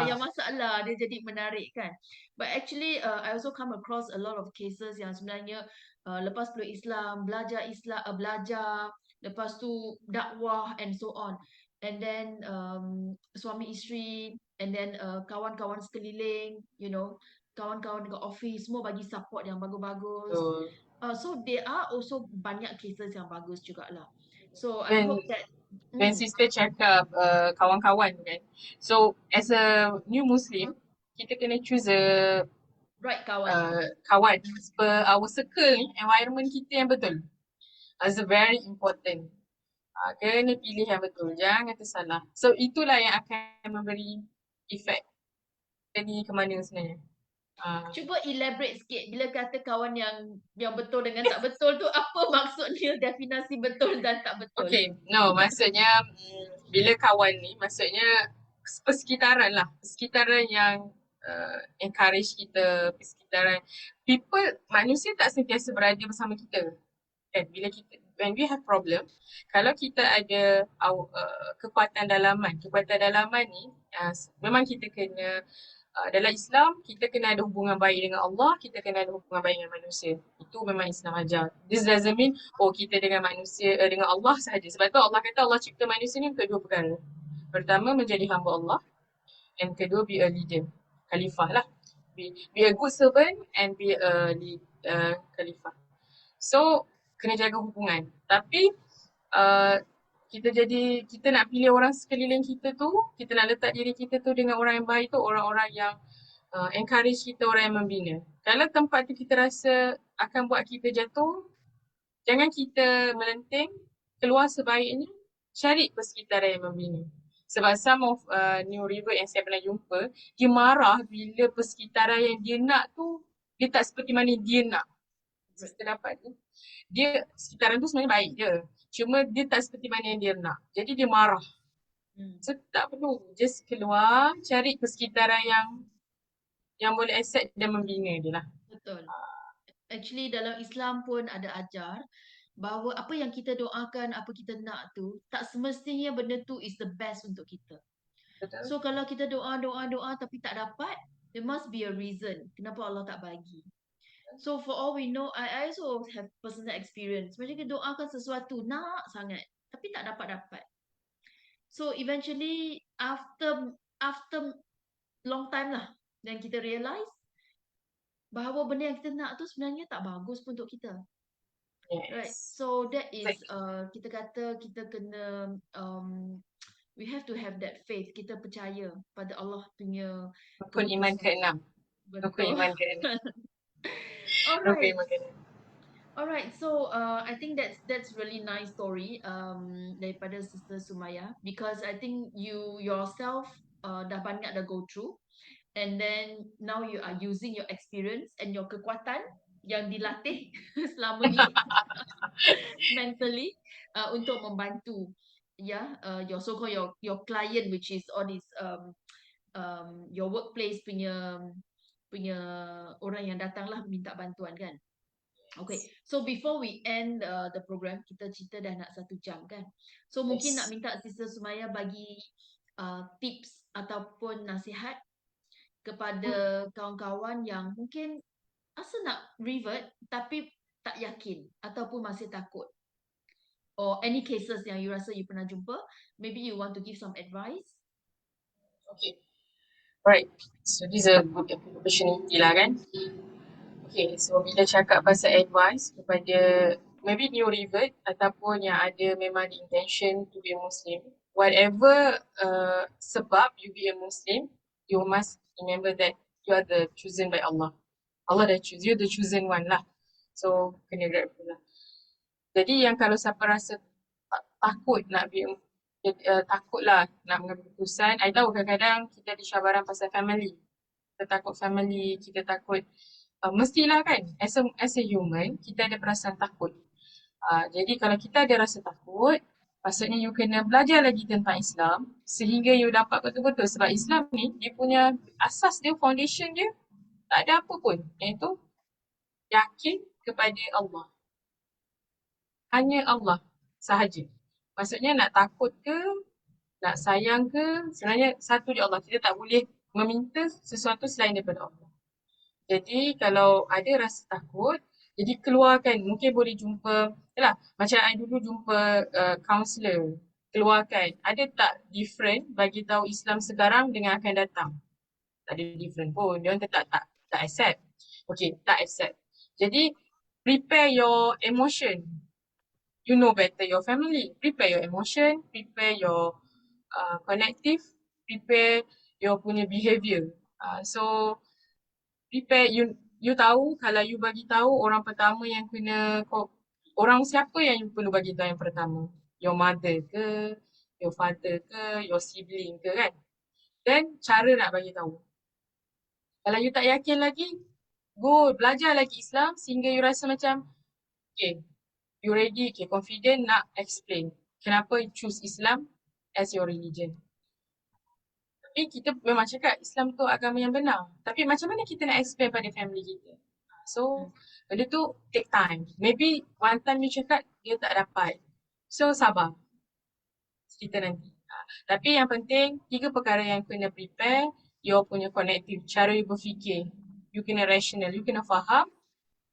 Yang masalah dia jadi menarik kan. But actually I also come across a lot of cases yang sebenarnya lepas peluk Islam, belajar lepas tu dakwah and so on. And then suami isteri and then kawan-kawan sekeliling, you know, kawan-kawan dekat office semua bagi support yang bagus-bagus. So there are also banyak cases yang bagus jugalah. So I hope that when sister cakap kawan-kawan kan. So as a new Muslim, kita kena choose a right kawan. Kawan per our circle ni, environment kita yang betul. It's very important. Kena pilih yang betul, jangan tersalah. So itulah yang akan memberi efek ni ke mana sebenarnya. Cuba elaborate sikit bila kata kawan yang betul dengan tak betul tu, apa maksudnya, definisi betul dan tak betul? Okay, no, maksudnya bila kawan ni, maksudnya persekitaran lah. Persekitaran yang encourage kita, persekitaran. Manusia tak sentiasa berada bersama kita. Kan, bila kita, when we have problem, kalau kita ada kekuatan dalaman ni, memang kita kena, dalam Islam, kita kena ada hubungan baik dengan Allah, kita kena ada hubungan baik dengan manusia. Itu memang Islam ajar. This doesn't mean, kita dengan manusia, dengan Allah sahaja. Sebab tu Allah kata Allah cipta manusia ni untuk dua perkara. Pertama, menjadi hamba Allah. And kedua, be a leader. Khalifah lah. Be a good servant and be a khalifah. So, kena jaga hubungan. Tapi, kita nak pilih orang sekeliling kita tu, kita nak letak diri kita tu dengan orang yang baik tu, orang-orang yang encourage kita, orang yang membina. Kalau tempat tu kita rasa akan buat kita jatuh, jangan kita melenting, keluar sebaiknya, cari persekitaran yang membina. Sebab some of New River yang saya pernah jumpa, dia marah bila persekitaran yang dia nak tu, dia tak seperti mana dia nak. Kita dapat tu. Dia, sekitaran tu sebenarnya baik je. Cuma dia tak seperti mana yang dia nak. Jadi dia marah. So tak perlu. Just keluar, cari persekitaran yang boleh accept dan membina dia lah. Betul. Actually dalam Islam pun ada ajar bahawa apa yang kita doakan, apa kita nak tu, tak semestinya benda tu is the best untuk kita. Betul. So kalau kita doa tapi tak dapat, there must be a reason kenapa Allah tak bagi. So for all we know, I also have personal experience. Macam kita doakan sesuatu nak sangat, tapi tak dapat. So eventually after long time lah, then kita realise bahawa benda yang kita nak tu sebenarnya tak bagus pun untuk kita. Right. Yes. So that is Exactly. kita kata kita kena we have to have that faith. Kita percaya pada Allah punya Rukun iman keputusan. ke-6. Rukun Betul. iman ke-6. Rukun Alright. iman ke-6. Alright, so I think that's really nice story daripada Sister Sumaiyah, because I think you yourself dah banyak dah go through, and then now you are using your experience and your kekuatan yang dilatih selama ni mentally untuk membantu your so-called your client, which is all this your workplace punya orang yang datang lah minta bantuan kan. Okay, so before we end the program, kita cerita dah nak 1 jam kan. So mungkin nak minta Sister Sumaiyah bagi tips ataupun nasihat kepada kawan-kawan yang mungkin rasa nak revert tapi tak yakin ataupun masih takut. Or any cases yang you rasa you pernah jumpa, maybe you want to give some advice. Okay. Right. So this is a good opportunity lah kan. Okay, so bila cakap pasal advice kepada maybe new revert ataupun yang ada memang the intention to be a Muslim, whatever sebab you be a Muslim, you must remember that you are the chosen by Allah. Allah dah choose, you the chosen one lah. So, kena grateful lah. Jadi yang kalau siapa rasa takut nak be takut lah nak mengambil keputusan, I tahu kadang-kadang kita ada cabaran pasal family. Kita takut family, kita takut mestilah kan, as a human, kita ada perasaan takut. Jadi kalau kita ada rasa takut, maksudnya you kena belajar lagi tentang Islam sehingga you dapat betul-betul, sebab Islam ni, dia punya asas dia, foundation dia, tak ada apa pun, iaitu yakin kepada Allah. Hanya Allah sahaja. Maksudnya nak takut ke, nak sayang ke, sebenarnya satu je Allah. Kita tak boleh meminta sesuatu selain daripada Allah. Jadi kalau ada rasa takut, jadi keluarkan, mungkin boleh jumpa, yalah, macam I dulu jumpa counsellor, keluarkan. Ada tak different bagi tahu Islam sekarang dengan akan datang? Tak ada different pun, dia orang tetap tak accept. Okay, tak accept. Jadi prepare your emotion. You know better your family. Prepare your emotion, prepare your connective, prepare your punya behaviour. So prepare, you tahu kalau you bagi tahu orang pertama yang kena, orang siapa yang you perlu bagi tahu yang pertama? Your mother ke, your father ke, your sibling ke kan? Then cara nak bagi tahu. Kalau you tak yakin lagi, go belajar lagi Islam sehingga you rasa macam okay, you ready, okay, confident nak explain kenapa you choose Islam as your religion. Tapi kita memang cakap Islam tu agama yang benar. Tapi macam mana kita nak explain pada family kita? So, benda tu take time. Maybe one time you cakap, dia tak dapat. So, sabar. Cerita nanti. Tapi yang penting, 3 perkara yang kena prepare, you punya connective, cara you berfikir. You kena rational, you kena faham.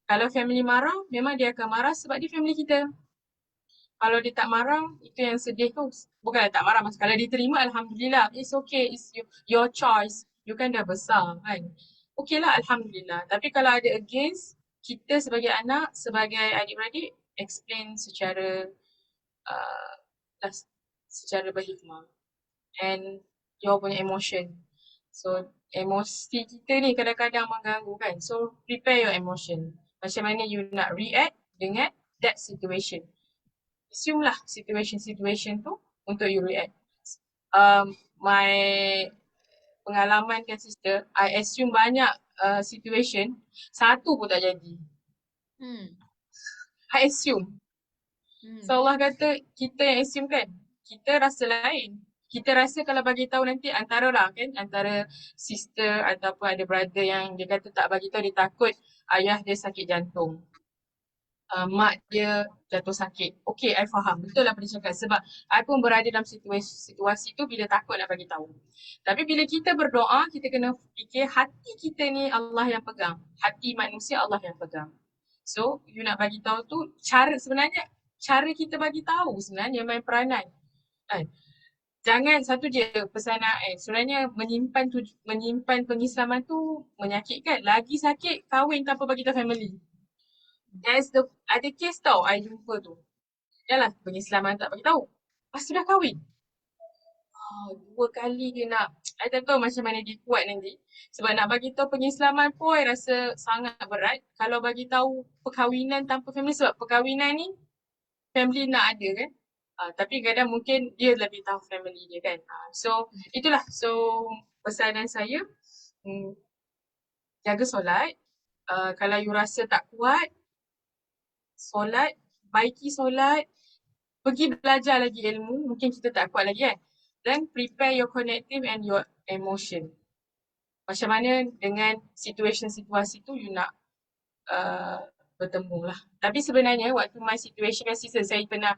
Kalau family marah, memang dia akan marah sebab dia family kita. Kalau dia tak marah, itu yang sedih tu. Bukanlah tak marah, mas. Kalau dia terima, Alhamdulillah. It's okay, it's your choice. You kan dah besar kan. Okay lah, Alhamdulillah. Tapi kalau ada against, kita sebagai anak, sebagai adik-beradik, explain secara secara berhikmah. And your punya emotion. So, emosi kita ni kadang-kadang mengganggu kan. So, prepare your emotion. Macam mana you nak react dengan that situation. Assume lah situation tu untuk you react. My pengalaman kan sister, I assume banyak situation, satu pun tak jadi. I assume. So Allah kata kita yang assume kan, kita rasa lain. Kita rasa kalau bagi tahu nanti antara lah kan, antara sister ataupun ada brother yang dia kata tak bagi tahu, dia takut ayah dia sakit jantung. mak dia jatuh sakit. Okay, I faham. Betul apa dia cakap. Sebab I pun berada dalam situasi tu bila takut nak bagi tahu. Tapi bila kita berdoa, kita kena fikir hati kita ni Allah yang pegang. Hati manusia Allah yang pegang. So, you nak bagi tahu tu, cara kita bagi tahu sebenarnya main peranan. Kan? Jangan satu je pesanan sebenarnya menyimpan pengislaman tu menyakitkan. Lagi sakit kahwin tanpa bagi tahu family. Ada kes tau I jumpa tu. Yalah pengislaman tak bagi tahu. Lepas tu dah kahwin. 2 kali dia nak, I tak tahu macam mana dia kuat nanti. Sebab nak bagi tahu pengislaman pun I rasa sangat berat. Kalau bagi tahu perkahwinan tanpa family, sebab perkahwinan ni family nak ada kan. Tapi kadang mungkin dia lebih tahu family dia kan. So itulah. So pesanan saya, jaga solat. Kalau you rasa tak kuat, solat, baiki solat, pergi belajar lagi ilmu, mungkin kita tak kuat lagi kan. Then prepare your cognitive and your emotion. Macam mana dengan situasi tu you nak bertemu lah. Tapi sebenarnya waktu my situation kan sister, saya pernah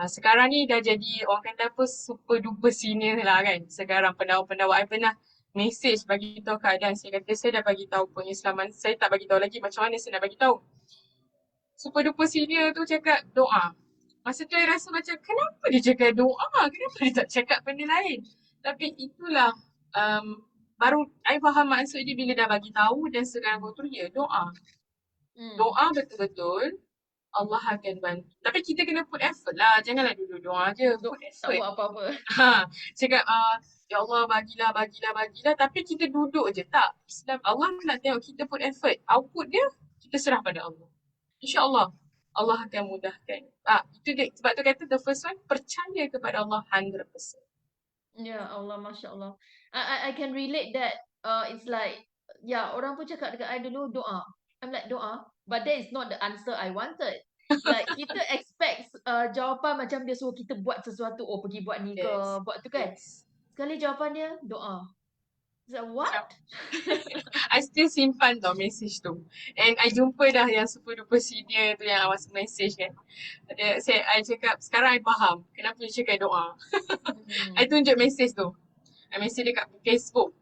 sekarang ni dah jadi orang kata apa super duper senior lah kan. Sekarang pendawa-pendawa I pernah message bagi tahu keadaan. Saya kata saya dah bagi tahu pengislaman, saya tak bagi tahu lagi macam mana saya nak bagi tahu. Super duper senior tu cakap doa. Masa tu I rasa macam kenapa dia cakap doa? Kenapa dia tak cakap benda lain? Tapi itulah baru I faham maksud dia bila dah bagi tahu dan sekarang betul ya doa. Doa betul-betul Allah akan bantu. Tapi kita kena put effort lah. Janganlah duduk doa je. Put Tak effort. buat apa-apa. Cakap ya Allah bagilah. Tapi kita duduk je. Tak. Islam Allah nak tengok kita put effort. Output dia kita serah pada Allah. InsyaAllah Allah akan mudahkan. Itu dia. Sebab tu kata the first one, percaya kepada Allah 100%. Ya Allah, Masya Allah. I can relate that. It's like, orang pun cakap dekat I dulu doa. I'm like doa, but that is not the answer I wanted. Like kita expect jawapan macam dia suruh kita buat sesuatu. Oh pergi buat ni ke, buat tu kan. Sekali jawapan dia doa. It's like what? I still simpan tau message tu. And I jumpa dah yang super duper senior tu yang awas message kan. I cakap sekarang I faham kenapa dia cakap doa. I tunjuk message tu. I message dekat Facebook.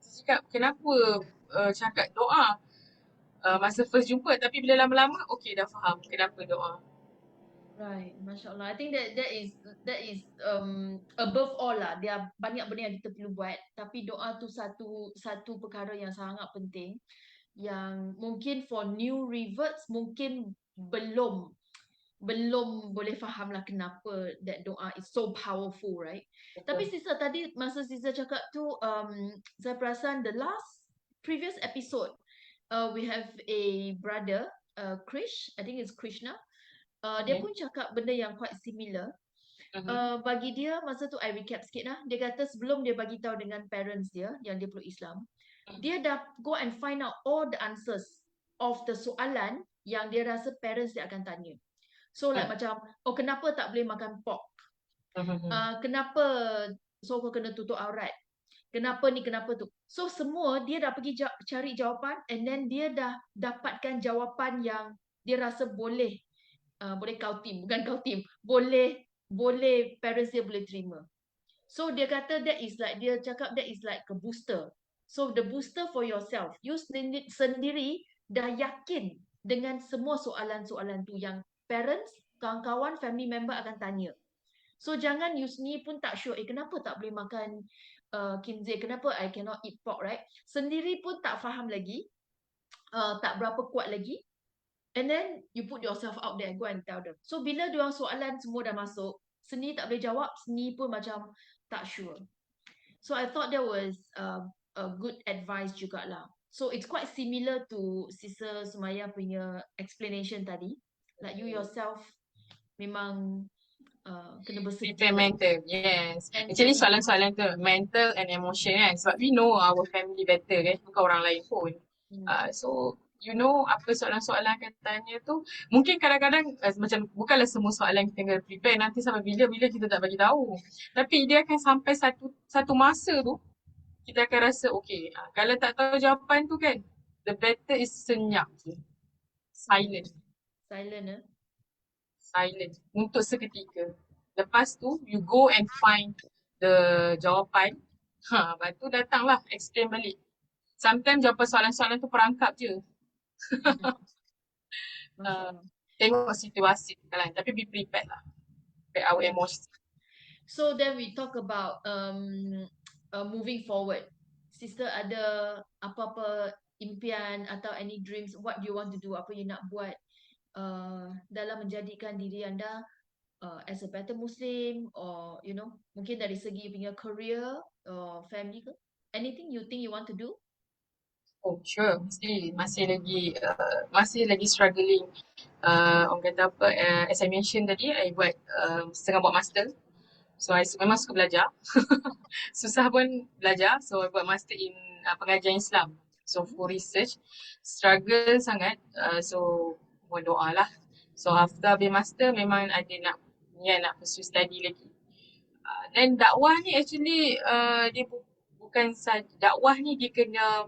Saya cakap kenapa cakap doa masa first jumpa, tapi bila lama-lama okay dah faham kenapa doa. Right, Masya Allah. I think that is above all lah. Dia banyak benda yang kita perlu buat, tapi doa tu satu perkara yang sangat penting, yang mungkin for new reverts mungkin belum boleh faham lah kenapa that doa is so powerful, right? Betul. Tapi sister tadi masa sister cakap tu, saya perasan the previous episode, we have a brother, Krish, I think it's Krishna. Dia pun cakap benda yang quite similar. Bagi dia, masa tu I recap sikit lah. Dia kata sebelum dia bagi tahu dengan parents dia yang dia peluk Islam, dia dah go and find out all the answers of the soalan yang dia rasa parents dia akan tanya. So like macam, kenapa tak boleh makan pork? Kenapa so kau kena tutup aurat? Kenapa ni, kenapa tu? So semua dia dah pergi cari jawapan, and then dia dah dapatkan jawapan yang dia rasa boleh boleh parents dia boleh terima. So dia kata dia cakap that is like a booster. So the booster for yourself, you sendiri dah yakin dengan semua soalan-soalan tu yang parents, kawan-kawan, family member akan tanya. So jangan you sendiri pun tak sure, kenapa tak boleh makan khinzir, kenapa I cannot eat pork, right? Sendiri pun tak faham lagi, tak berapa kuat lagi. And then you put yourself out there, go and tell them. So bila diorang soalan semua dah masuk, sendiri tak boleh jawab, sendiri pun macam tak sure. So I thought that was a good advice jugalah. So it's quite similar to Sister Sumaiyah punya explanation tadi. Like you yourself memang kena bersedia. Prepare mental, yes. Actually soalan-soalan tu mental and emotion kan. Sebab we know our family better kan, bukan orang lain pun. So you know apa soalan-soalan akan tanya tu. Mungkin kadang-kadang macam bukanlah semua soalan kita kena prepare nanti sampai bila kita tak bagi tahu. Tapi dia akan sampai satu masa tu kita akan rasa okay, kalau tak tahu jawapan tu kan, the better is senyap je. Silent. Silent, Silent untuk seketika. Lepas tu you go and find the jawapan. Lepas tu datanglah explain balik. Sometimes jawapan soalan-soalan tu perangkap je. Masya Allah. Tengok situasi kan, tapi be prepared lah. Prepare our Yes. emotions. So then we talk about moving forward. Sister ada apa-apa impian atau any dreams, what do you want to do, apa you nak buat dalam menjadikan diri anda as a better Muslim, or you know, mungkin dari segi punya career or family ke? Anything you think you want to do? Oh sure, masih lagi struggling. Orang kata apa, as I mentioned tadi, I buat setengah buat master. So I memang suka belajar. Susah pun belajar. So I buat master in pengajian Islam. So for research, struggle sangat. So mohon doa lah. So after habis master memang ada nak pursue study lagi. Dan dakwah ni actually dia bukan saja, dakwah ni dia kena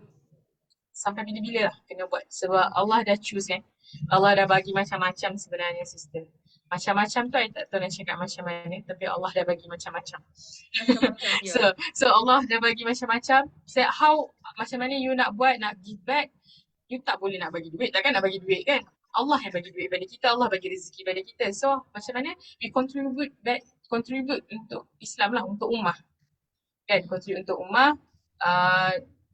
sampai bila-bila lah kena buat. Sebab Allah dah choose kan. Allah dah bagi macam-macam sebenarnya sister. Macam-macam tu I tak tahu nak cakap macam mana, tapi Allah dah bagi macam-macam. Macam-macam, ya. So Allah dah bagi macam-macam. So how, macam mana you nak buat, nak give back, you tak boleh nak bagi duit. Takkan nak bagi duit kan? Allah yang bagi duit pada kita, Allah bagi rezeki pada kita. So macam mana we contribute untuk Islam lah, untuk ummah. Kan, contribute untuk ummah.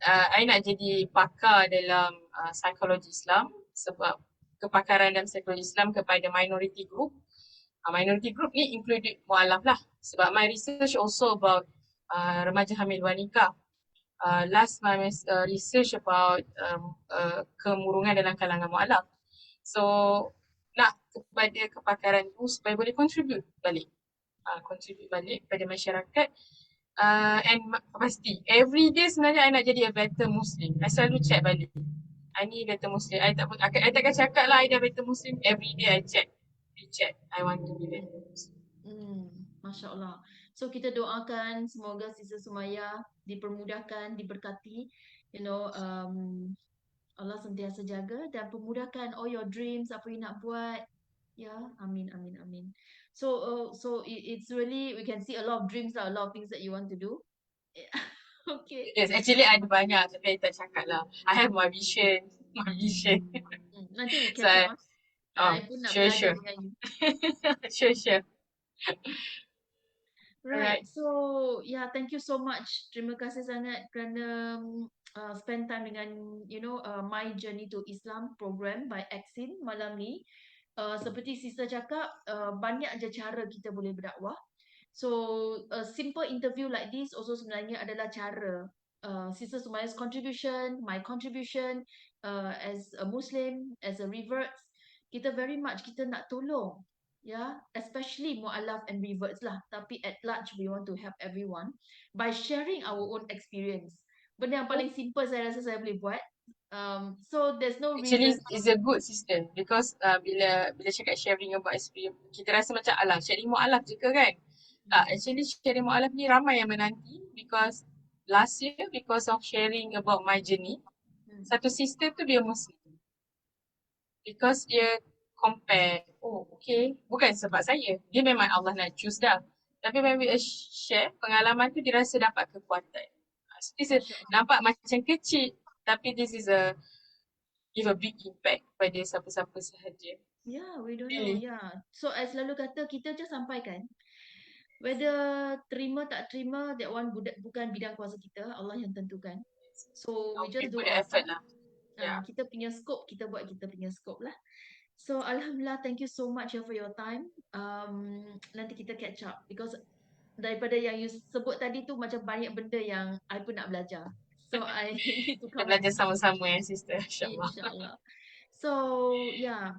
I nak jadi pakar dalam psikologi Islam, sebab kepakaran dalam psikologi Islam kepada minority group. Minority group ni included mu'alaf lah. Sebab my research also about remaja hamil wanita. Last my research about kemurungan dalam kalangan mu'alaf. So nak kepada kepakaran tu supaya boleh contribute balik pada masyarakat. And pasti every day sebenarnya I nak jadi a better Muslim. I selalu check balik, I ni better Muslim. I takkan cakap lah I dah better Muslim. Every day I check, I want to be better Muslim. Masya Allah. So kita doakan semoga Sister Sumaiyah dipermudahkan, diberkati, you know, Allah sentiasa jaga dan pemudahkan all your dreams, apa you nak buat. Ya, amin, amin, amin. So it's really, we can see a lot of dreams, a lot of things that you want to do. Okay. Yes, actually ada banyak tapi I tak cakap lah. I have my vision. Nanti we So, catch up. I pun nak belajar sure. dengan you. Sure. Right. Alright. So yeah, thank you so much. Terima kasih sangat kerana spend time dengan you know My Journey to Islam program by ACCIN malam ni. Seperti sister cakap, banyak je cara kita boleh berdakwah. So a simple interview like this also sebenarnya adalah cara Sister Sumaiyah's contribution, my contribution as a Muslim, as a revert, kita very much kita nak tolong, especially mu'alaf and reverts lah. Tapi at large we want to help everyone by sharing our own experience. Benda yang paling simple saya rasa saya boleh buat. So there's no Actually, reason. it's a good system because bila cakap sharing about experience, kita rasa macam alah, sharing mu'alaf je ke kan? Actually sharing mu'alaf ni ramai yang menanti because last year because of sharing about my journey, satu sister tu dia Muslim. Because dia compare, oh okay, bukan sebab saya, dia memang Allah nak choose dah. Tapi when we share pengalaman tu, dia rasa dapat kekuatan. So this nampak macam kecil, tapi this is give a big impact pada siapa-siapa sahaja. Yeah, we don't know. Yeah. So I selalu kata kita je sampaikan. Whether terima tak terima, that one bukan bidang kuasa kita, Allah yang tentukan. So we just do our effort part. lah. Yeah. Kita punya scope, kita buat kita punya scope lah. So Alhamdulillah, thank you so much for your time. Nanti kita catch up because daripada yang you sebut tadi tu macam banyak benda yang I pun nak belajar. So I need to Kita come. belajar sama-sama ya sister, insyaAllah. Inshallah. So yeah,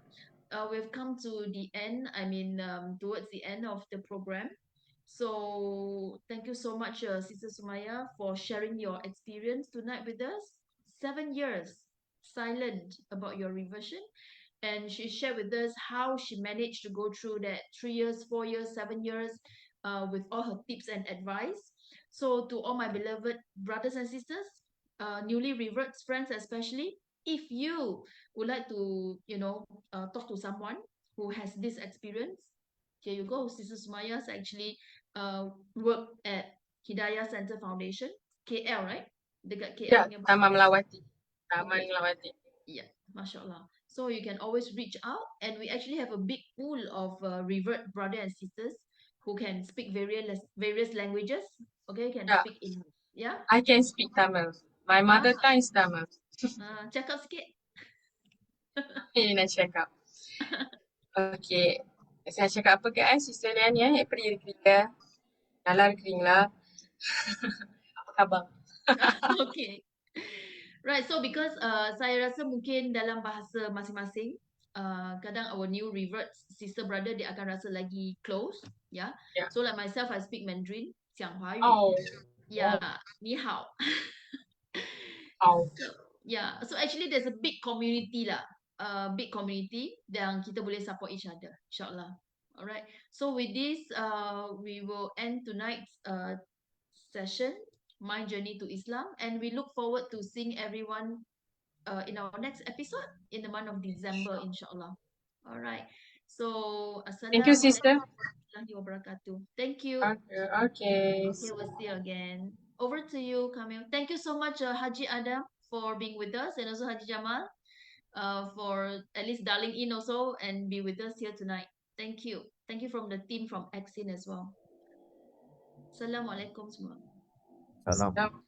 we've come to the end. I mean, towards the end of the program. So thank you so much, Sister Sumaiyah, for sharing your experience tonight with us. 7 years silent about your reversion, and she shared with us how she managed to go through that 3 years, 4 years, 7 years, with all her tips and advice. So to all my beloved brothers and sisters, newly reverts friends especially, if you would like to, talk to someone who has this experience, here you go. Sister Sumaiyah actually worked at Hidayah Center Foundation, KL, right? Dekat KL Ya, punya Taman bawah. Melawati. Taman Okay. Melawati. Yeah, mashallah. So you can always reach out, and we actually have a big pool of revert brother and sisters who can speak various languages. Okay, can Ya, speak English. Yeah. I can speak Tamil. My mother tongue is Tamil. Cakap sikit. Ini nak cakap. Okay. Saya cakap apa ke Sister Lian ya? எப்படி இருக்கிறீங்க? நல்லா இருக்கிறீங்களா? Apa khabar? Okay. Right, so because saya rasa mungkin dalam bahasa masing-masing, kadang our new revert sister brother dia akan rasa lagi close, yeah. Yeah. So like myself, I speak Mandarin, 讲华语. Oh. Yeah, 你好. Oh. So actually there's a big community lah, big community yang kita boleh support each other, insyaAllah. Alright, so with this, we will end tonight's session, My Journey to Islam, and we look forward to seeing everyone in our next episode in the month of December, insyaAllah. Alright, so Thank you, sister. Assalamualaikum warahmatullahi wabarakatuh. Thank you. Okay. Okay, we'll see you again. Over to you, Kamil. Thank you so much, Haji Adam, for being with us, and also Haji Jamal, for at least dialing in also and be with us here tonight. Thank you. Thank you from the team from ACCIN as well. Assalamualaikum semua. Salam.